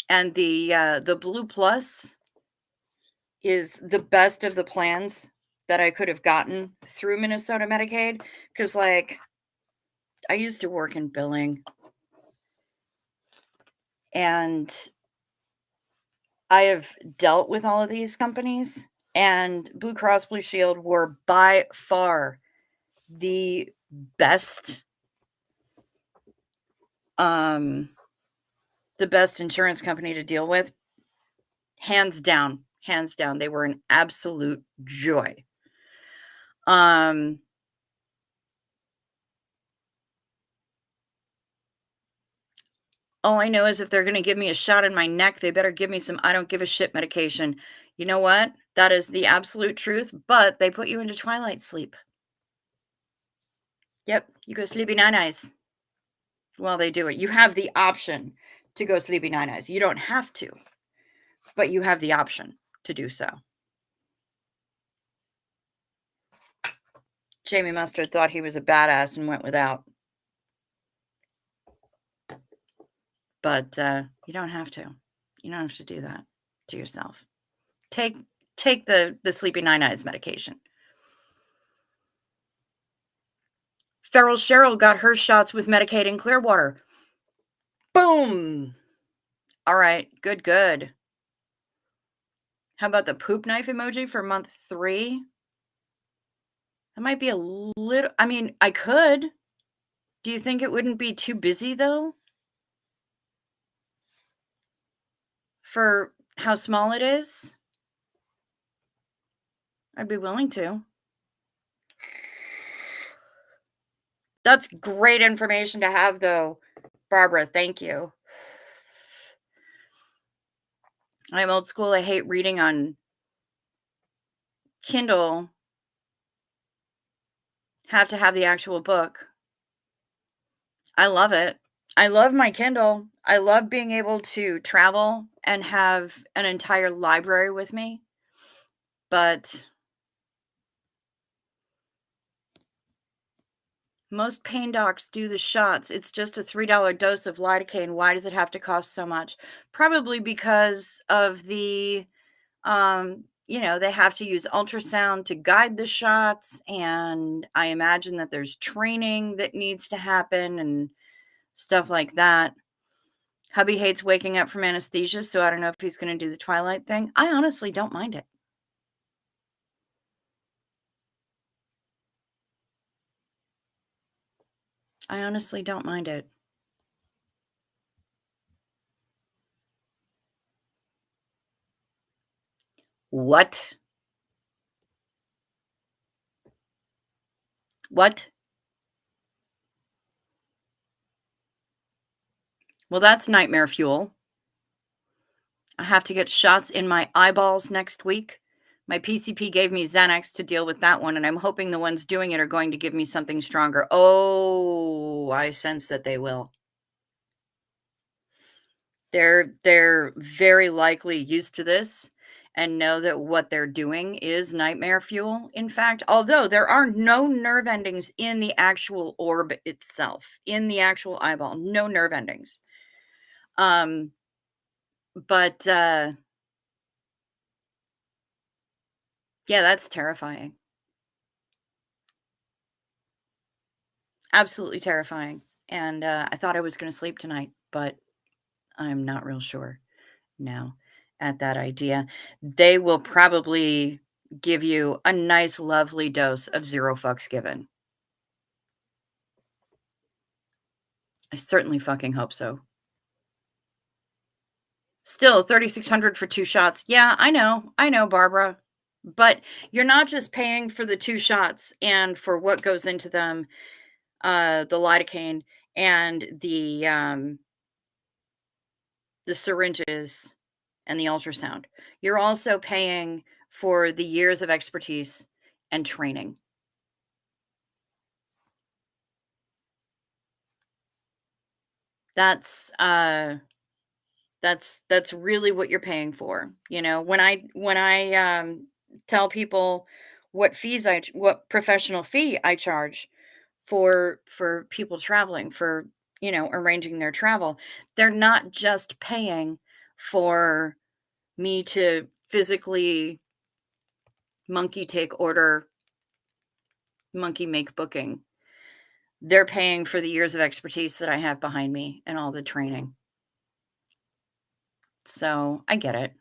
And the Blue Plus is the best of the plans that I could have gotten through Minnesota Medicaid, because, like, I used to work in billing, and I have dealt with all of these companies, and Blue Cross Blue Shield were by far the best, um, the best insurance company to deal with. Hands down, hands down. They were an absolute joy. Um, all I know is if they're going to give me a shot in my neck, they better give me some I don't give a shit medication. You know what? That is the absolute truth, but they put you into twilight sleep. Yep, you go sleepy nine-eyes while they do it. You have the option to go sleepy nine-eyes. You don't have to, but you have the option to do so. Jamie Mustard thought he was a badass and went without. But you don't have to. You don't have to do that to yourself. Take the sleepy nine-eyes medication. Feral Cheryl got her shots with Medicaid in Clearwater. Boom! All right, good, good. How about the poop knife emoji for month 3? That might be a little, I mean, I could. Do you think it wouldn't be too busy, though? For how small it is? I'd be willing to. That's great information to have, though, Barbara. Thank you. I'm old school. I hate reading on Kindle. Have to have the actual book. I love it. I love my Kindle. I love being able to travel and have an entire library with me. But most pain docs do the shots. It's just a $3 dose of lidocaine. Why does it have to cost so much? Probably because of the, they have to use ultrasound to guide the shots. And I imagine that there's training that needs to happen and stuff like that. Hubby hates waking up from anesthesia, so I don't know if he's going to do the Twilight thing. I honestly don't mind it. I honestly don't mind it. What? What? Well, that's nightmare fuel. I have to get shots in my eyeballs next week. My PCP gave me Xanax to deal with that one, and I'm hoping the ones doing it are going to give me something stronger. Oh, I sense that they will. They're very likely used to this and know that what they're doing is nightmare fuel. In fact, although there are no nerve endings in the actual orb itself, in the actual eyeball, no nerve endings. But yeah, that's terrifying. Absolutely terrifying. And I thought I was going to sleep tonight, but I'm not real sure now at that idea. They will probably give you a nice, lovely dose of zero fucks given. I certainly fucking hope so. Still, 3,600 for 2 shots. Yeah, I know, Barbara. But you're not just paying for the 2 shots and for what goes into them, the lidocaine and the syringes and the ultrasound. You're also paying for the years of expertise and training. That's really what you're paying for. You know, when I tell people what professional fee I charge for people traveling, for, arranging their travel, they're not just paying for me to physically monkey take order, monkey make booking. They're paying for the years of expertise that I have behind me and all the training. So I get it.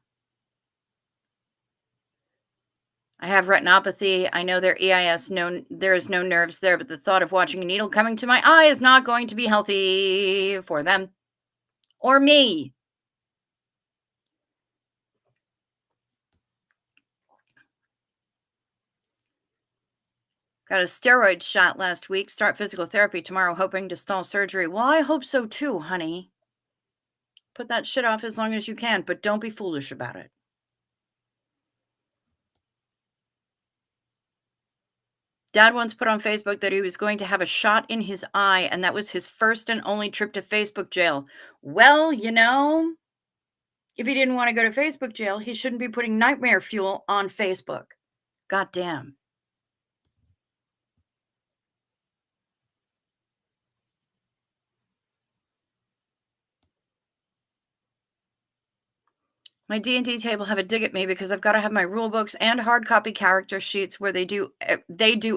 I have retinopathy. I know their EIS, there is no nerves there, but the thought of watching a needle coming to my eye is not going to be healthy for them or me. Got a steroid shot last week. Start physical therapy tomorrow, hoping to stall surgery. Well, I hope so too, honey. Put that shit off as long as you can, but don't be foolish about it. Dad once put on Facebook that he was going to have a shot in his eye, and that was his first and only trip to Facebook jail. Well, if he didn't want to go to Facebook jail, he shouldn't be putting nightmare fuel on Facebook. God damn. My D&D table have a dig at me because I've got to have my rule books and hard copy character sheets where they do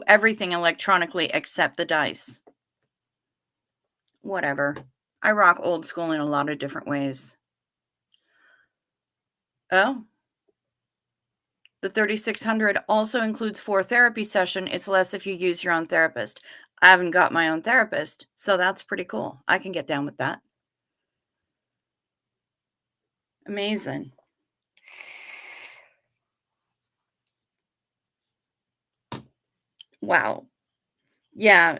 everything electronically except the dice. Whatever. I rock old school in a lot of different ways. Oh. The 3600 also includes 4 therapy session. It's less if you use your own therapist. I haven't got my own therapist, so that's pretty cool. I can get down with that. Amazing. Wow. Yeah,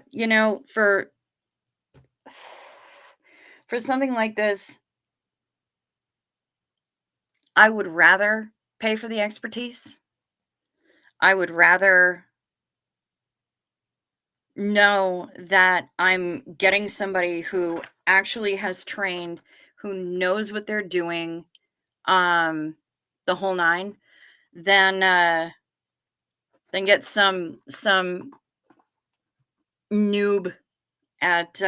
for something like this, I would rather pay for the expertise. I would rather know that I'm getting somebody who actually has trained, who knows what they're doing, the whole nine, than get some noob at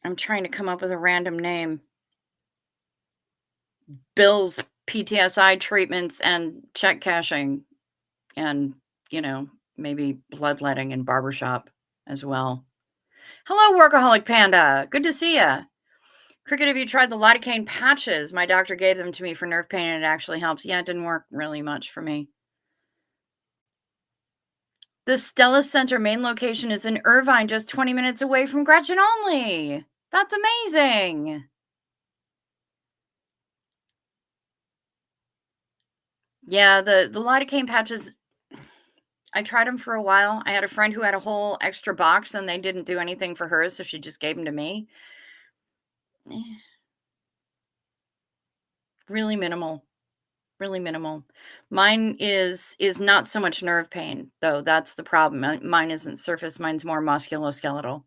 I'm trying to come up with a random name. Bill's PTSI treatments and check cashing and, maybe bloodletting and barbershop as well. Hello, Workaholic Panda. Good to see ya. Cricket, have you tried the lidocaine patches? My doctor gave them to me for nerve pain and it actually helps. Yeah, it didn't work really much for me. The Stella Center main location is in Irvine, just 20 minutes away from Gretchen Only. That's amazing. Yeah, the lidocaine patches, I tried them for a while. I had a friend who had a whole extra box and they didn't do anything for her, so she just gave them to me. Really minimal. Really minimal. Mine is not so much nerve pain, though. That's the problem. Mine isn't surface. Mine's more musculoskeletal.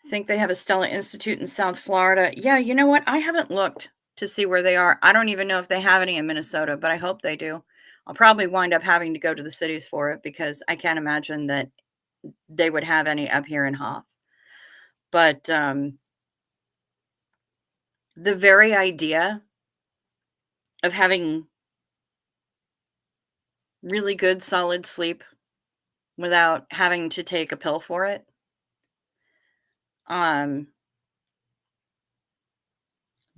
Think they have a Stella Institute in South Florida. Yeah, you know what? I haven't looked to see where they are. I don't even know if they have any in Minnesota, but I hope they do. I'll probably wind up having to go to the cities for it because I can't imagine that they would have any up here in Hoth. But the very idea of having really good solid sleep without having to take a pill for it,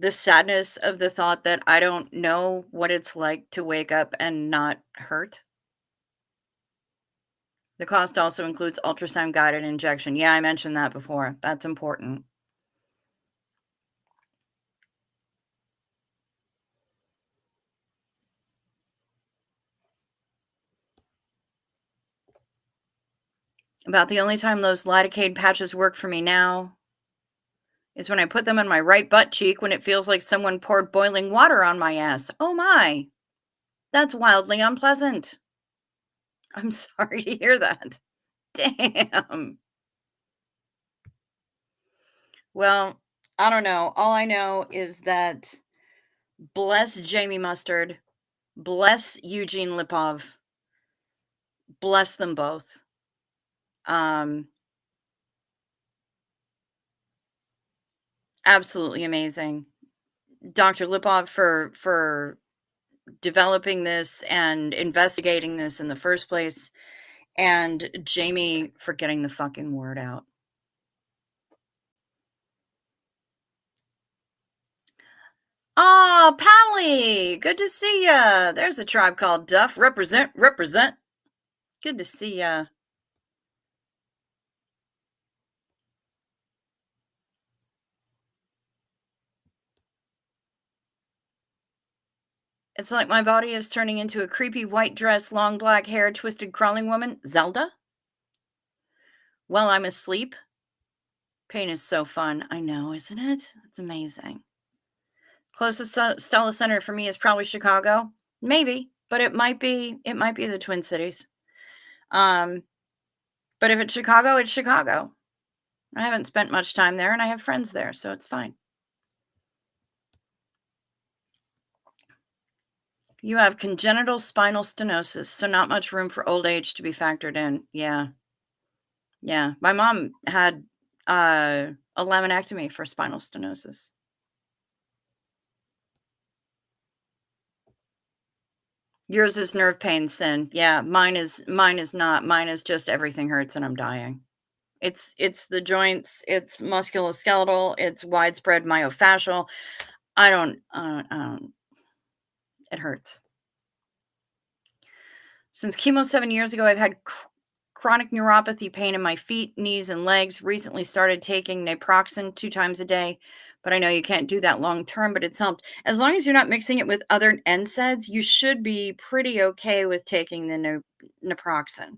the sadness of the thought that I don't know what it's like to wake up and not hurt. The cost also includes ultrasound guided injection. Yeah, I mentioned that before. That's important. About the only time those lidocaine patches work for me now is when I put them on my right butt cheek when it feels like someone poured boiling water on my ass. Oh my. That's wildly unpleasant. I'm sorry to hear that. Damn. Well, I don't know. All I know is that bless Jamie Mustard, bless Eugene Lipov, bless them both. Um, Absolutely amazing. Dr. Lipov for developing this and investigating this in the first place, and Jamie for getting the fucking word out. Oh, Pally, good to see ya. There's a tribe called Duff. Represent, represent. Good to see ya. It's like my body is turning into a creepy white dress, long black hair, twisted crawling woman. Zelda? While I'm asleep? Pain is so fun. I know, isn't it? It's amazing. Closest Stella Center for me is probably Chicago. Maybe, but it might be the Twin Cities. But if it's Chicago, it's Chicago. I haven't spent much time there and I have friends there, so it's fine. You have congenital spinal stenosis, so not much room for old age to be factored in. Yeah. Yeah. My mom had a laminectomy for spinal stenosis. Yours is nerve pain, Sin. Yeah, mine is not. Mine is just everything hurts and I'm dying. It's the joints, it's musculoskeletal, it's widespread myofascial. I don't it hurts. Since chemo 7 years ago, I've had chronic neuropathy pain in my feet, knees, and legs. Recently started taking naproxen 2 times a day, but I know you can't do that long term, but it's helped. As long as you're not mixing it with other NSAIDs, you should be pretty okay with taking the naproxen.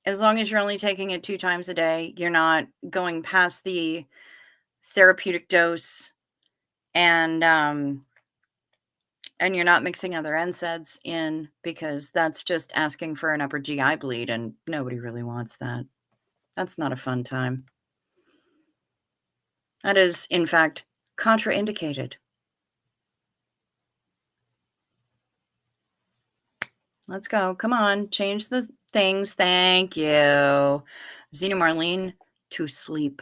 As long as you're only taking it 2 times a day, you're not going past the therapeutic dose, and you're not mixing other NSAIDs in, because that's just asking for an upper GI bleed, and nobody really wants that. That's not a fun time. That is, in fact, contraindicated. Let's go. Come on. Change the things. Thank you. Zena Marlene, to sleep.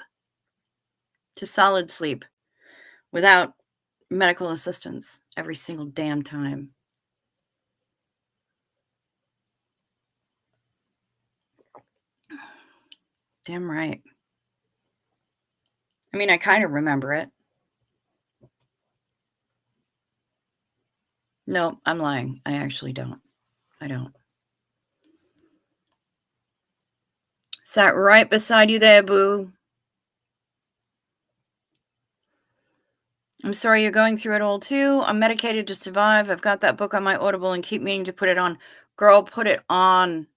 To solid sleep. Without medical assistance every single damn time. Damn right. I mean, I kind of remember it. No, I'm lying. I actually don't. I don't. Sat right beside you there, boo. I'm sorry you're going through it all too. I'm medicated to survive. I've got that book on my Audible and keep meaning to put it on. Girl, put it on.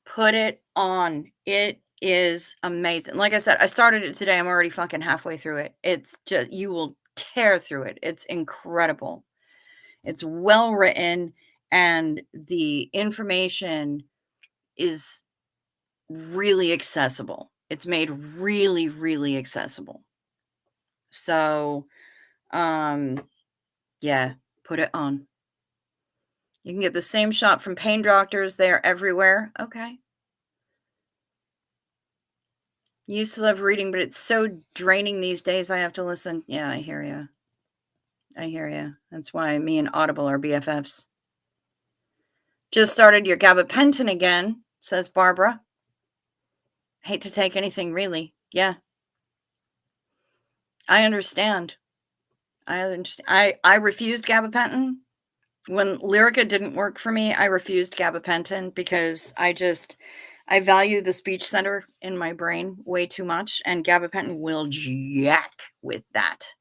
Put it on. It is amazing. Like I said, I started it today. I'm already fucking halfway through it. It's just, you will tear through it. It's incredible. It's well written, and the information is really accessible. It's made really, really accessible. So, yeah, put it on. You can get the same shot from pain doctors. They're everywhere. Okay. Used to love reading, but it's so draining these days. I have to listen. Yeah, I hear you. I hear you. That's why me and Audible are BFFs. Just started your gabapentin again, says Barbara. Hate to take anything, really. Yeah. I understand. I understand. I refused gabapentin. When Lyrica didn't work for me, I refused gabapentin because I value the speech center in my brain way too much, and gabapentin will jack with that.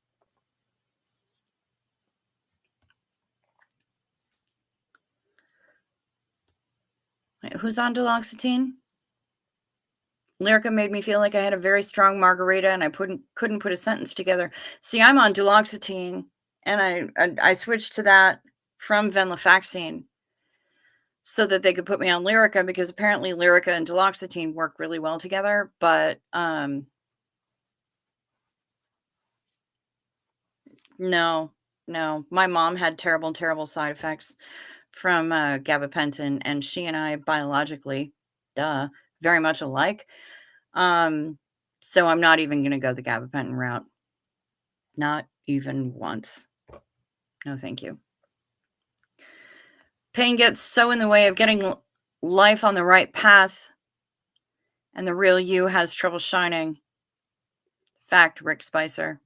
Who's on duloxetine? Lyrica made me feel like I had a very strong margarita and I couldn't put a sentence together. See, I'm on duloxetine, and I switched to that from venlafaxine. so that they could put me on Lyrica, because apparently Lyrica and duloxetine work really well together. But no, my mom had terrible side effects from gabapentin, and she and I biologically, very much alike. So I'm not even going to go the gabapentin route. Not even once. No, thank you. Pain gets so in the way of getting life on the right path, and the real you has trouble shining. Fact, Rick Spicer.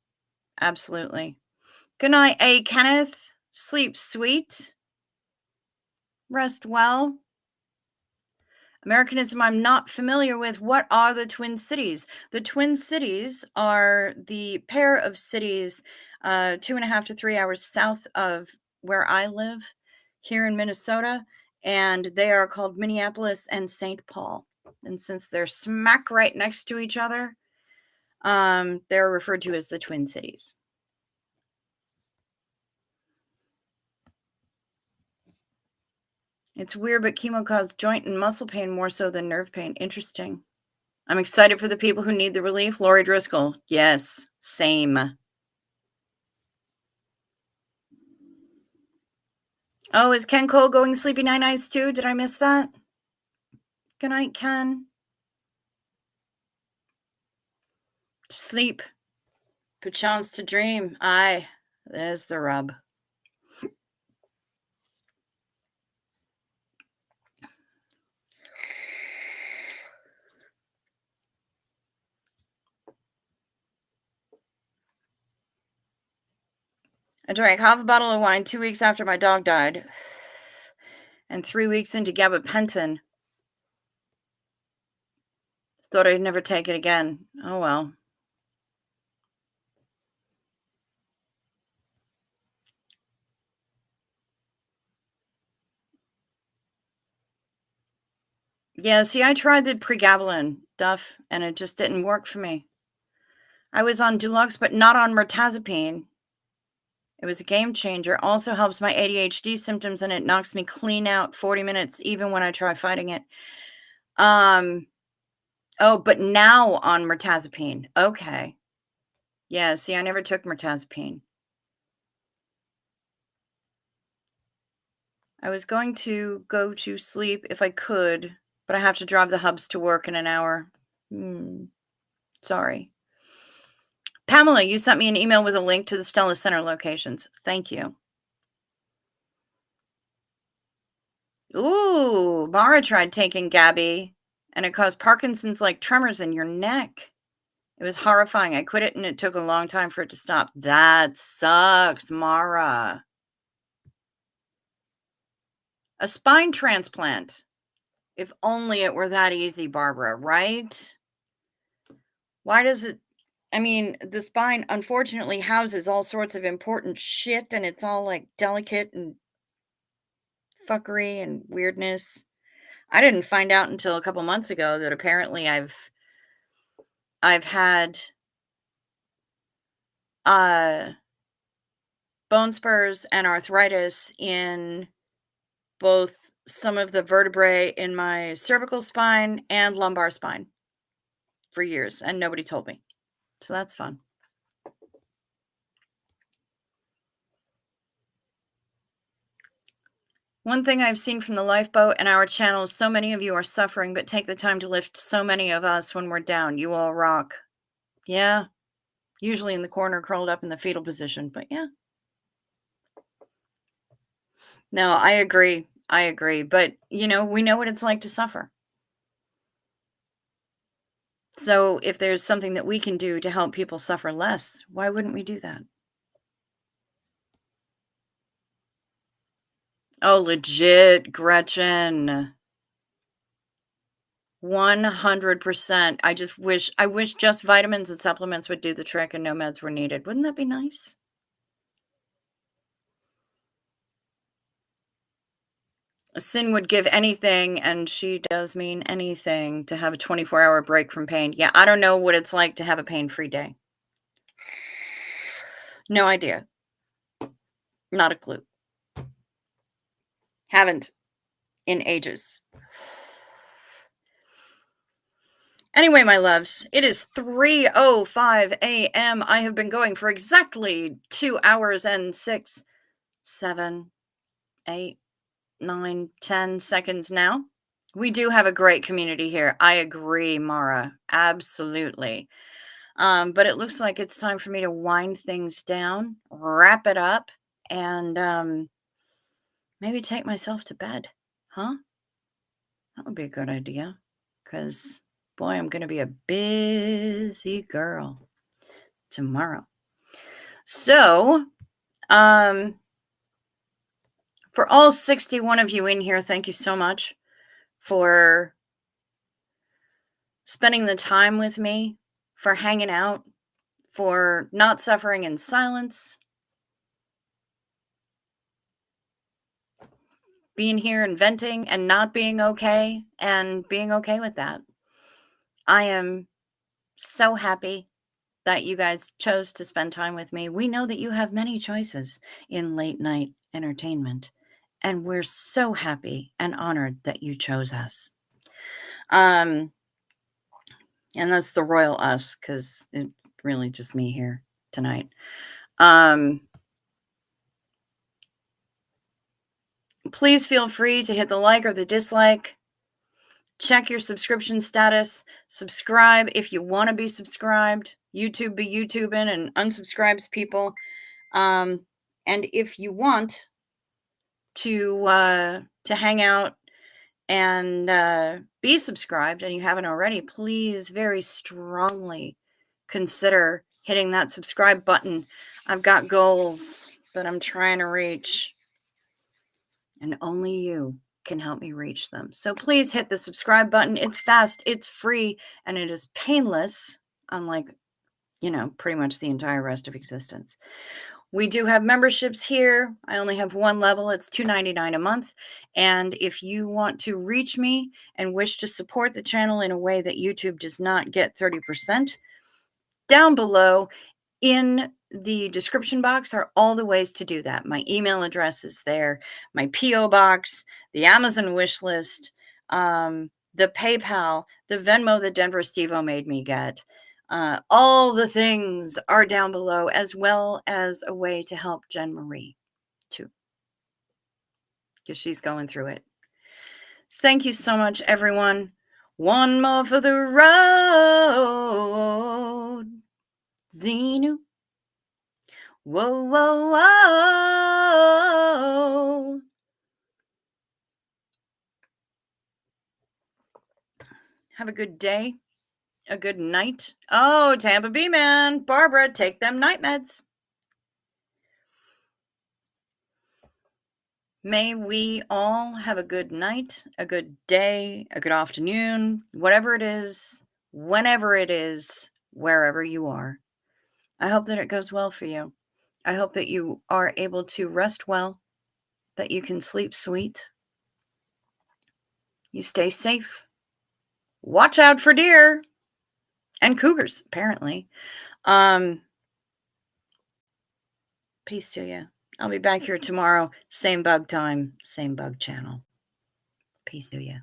Absolutely. Good night, A. Kenneth. Sleep sweet. Rest well. Americanism I'm not familiar with. What are the Twin Cities? The Twin Cities are the pair of cities 2.5 to 3 hours south of where I live here in Minnesota, and they are called Minneapolis and St. Paul. And since they're smack right next to each other, they're referred to as the Twin Cities. It's weird, but chemo caused joint and muscle pain more so than nerve pain. Interesting. I'm excited for the people who need the relief. Lori Driscoll. Yes, same. Oh, is Ken Cole going sleepy night nights too? Did I miss that? Good night, Ken. Sleep. Perchance to dream. Aye, there's the rub. I drank half a bottle of wine 2 weeks after my dog died, and 3 weeks into gabapentin. Thought I'd never take it again. Oh well. Yeah, see, I tried the pregabalin stuff, and it just didn't work for me. I was on Dulux, but not on mirtazapine. It was a game changer. Also helps my ADHD symptoms, and it knocks me clean out 40 minutes, even when I try fighting it. Oh, but now on mirtazapine. Okay. Yeah, see, I never took mirtazapine. I was going to go to sleep if I could, but I have to drive the hubs to work in an hour. Sorry. Pamela, you sent me an email with a link to the Stella Center locations. Thank you. Ooh, Mara tried taking Gabby, and it caused Parkinson's-like tremors in your neck. It was horrifying. I quit it, and it took a long time for it to stop. That sucks, Mara. A spine transplant. If only it were that easy, Barbara, right? Why does it... I mean, the spine, unfortunately, houses all sorts of important shit, and it's all, like, delicate and fuckery and weirdness. I didn't find out until a couple months ago that apparently I've had bone spurs and arthritis in both some of the vertebrae in my cervical spine and lumbar spine for years, and nobody told me. So that's fun. One thing I've seen from the lifeboat and our channel is so many of you are suffering, but take the time to lift so many of us when we're down. You all rock. Yeah. Usually in the corner, curled up in the fetal position, but yeah. No, I agree. But, we know what it's like to suffer. So if there's something that we can do to help people suffer less, why wouldn't we do that? Oh, legit, Gretchen. 100%. I wish just vitamins and supplements would do the trick and no meds were needed. Wouldn't that be nice? Sin would give anything, and she does mean anything, to have a 24-hour break from pain. Yeah, I don't know what it's like to have a pain-free day. No idea. Not a clue. Haven't. in ages. Anyway, my loves, it is 3:05 a.m. I have been going for exactly 2 hours and 6, 7, 8, 9, 10 seconds now. We do have a great community here. I agree, Mara. Absolutely. But it looks like it's time for me to wind things down, wrap it up, and maybe take myself to bed. Huh? That would be a good idea. Because, boy, I'm going to be a busy girl tomorrow. So, for all 61 of you in here, thank you so much for spending the time with me, for hanging out, for not suffering in silence, being here and venting and not being okay and being okay with that. I am so happy that you guys chose to spend time with me. We know that you have many choices in late night entertainment, and we're so happy and honored that you chose us. And that's the royal us, because it's really just me here tonight. Please feel free to hit the like or the dislike. Check your subscription status. Subscribe if you want to be subscribed. YouTube be YouTubing and unsubscribes people. And if you want to hang out and be subscribed and you haven't already, please very strongly consider hitting that subscribe button. I've got goals that I'm trying to reach, and only you can help me reach them. So please hit the subscribe button. It's fast, it's free, and it is painless, unlike, pretty much the entire rest of existence. We do have memberships here. I only have one level. It's $2.99 a month. And if you want to reach me and wish to support the channel in a way that YouTube does not get 30%, down below in the description box are all the ways to do that. My email address is there, my P.O. box, the Amazon wish list, the PayPal, the Venmo that Denver Steve-O made me get. All the things are down below, as well as a way to help Jen Marie, too, because she's going through it. Thank you so much, everyone. One more for the road. Xenu. Whoa, whoa, whoa. Have a good day, a good night. Oh, Tampa Bay man. Barbara, take them night meds. May we all have a good night, a good day, a good afternoon, whatever it is, whenever it is, wherever you are. I hope that it goes well for you. I hope that you are able to rest well, that you can sleep sweet. You stay safe. Watch out for deer and cougars, apparently. Peace to you. I'll be back here tomorrow. Same bug time, same bug channel. Peace to you.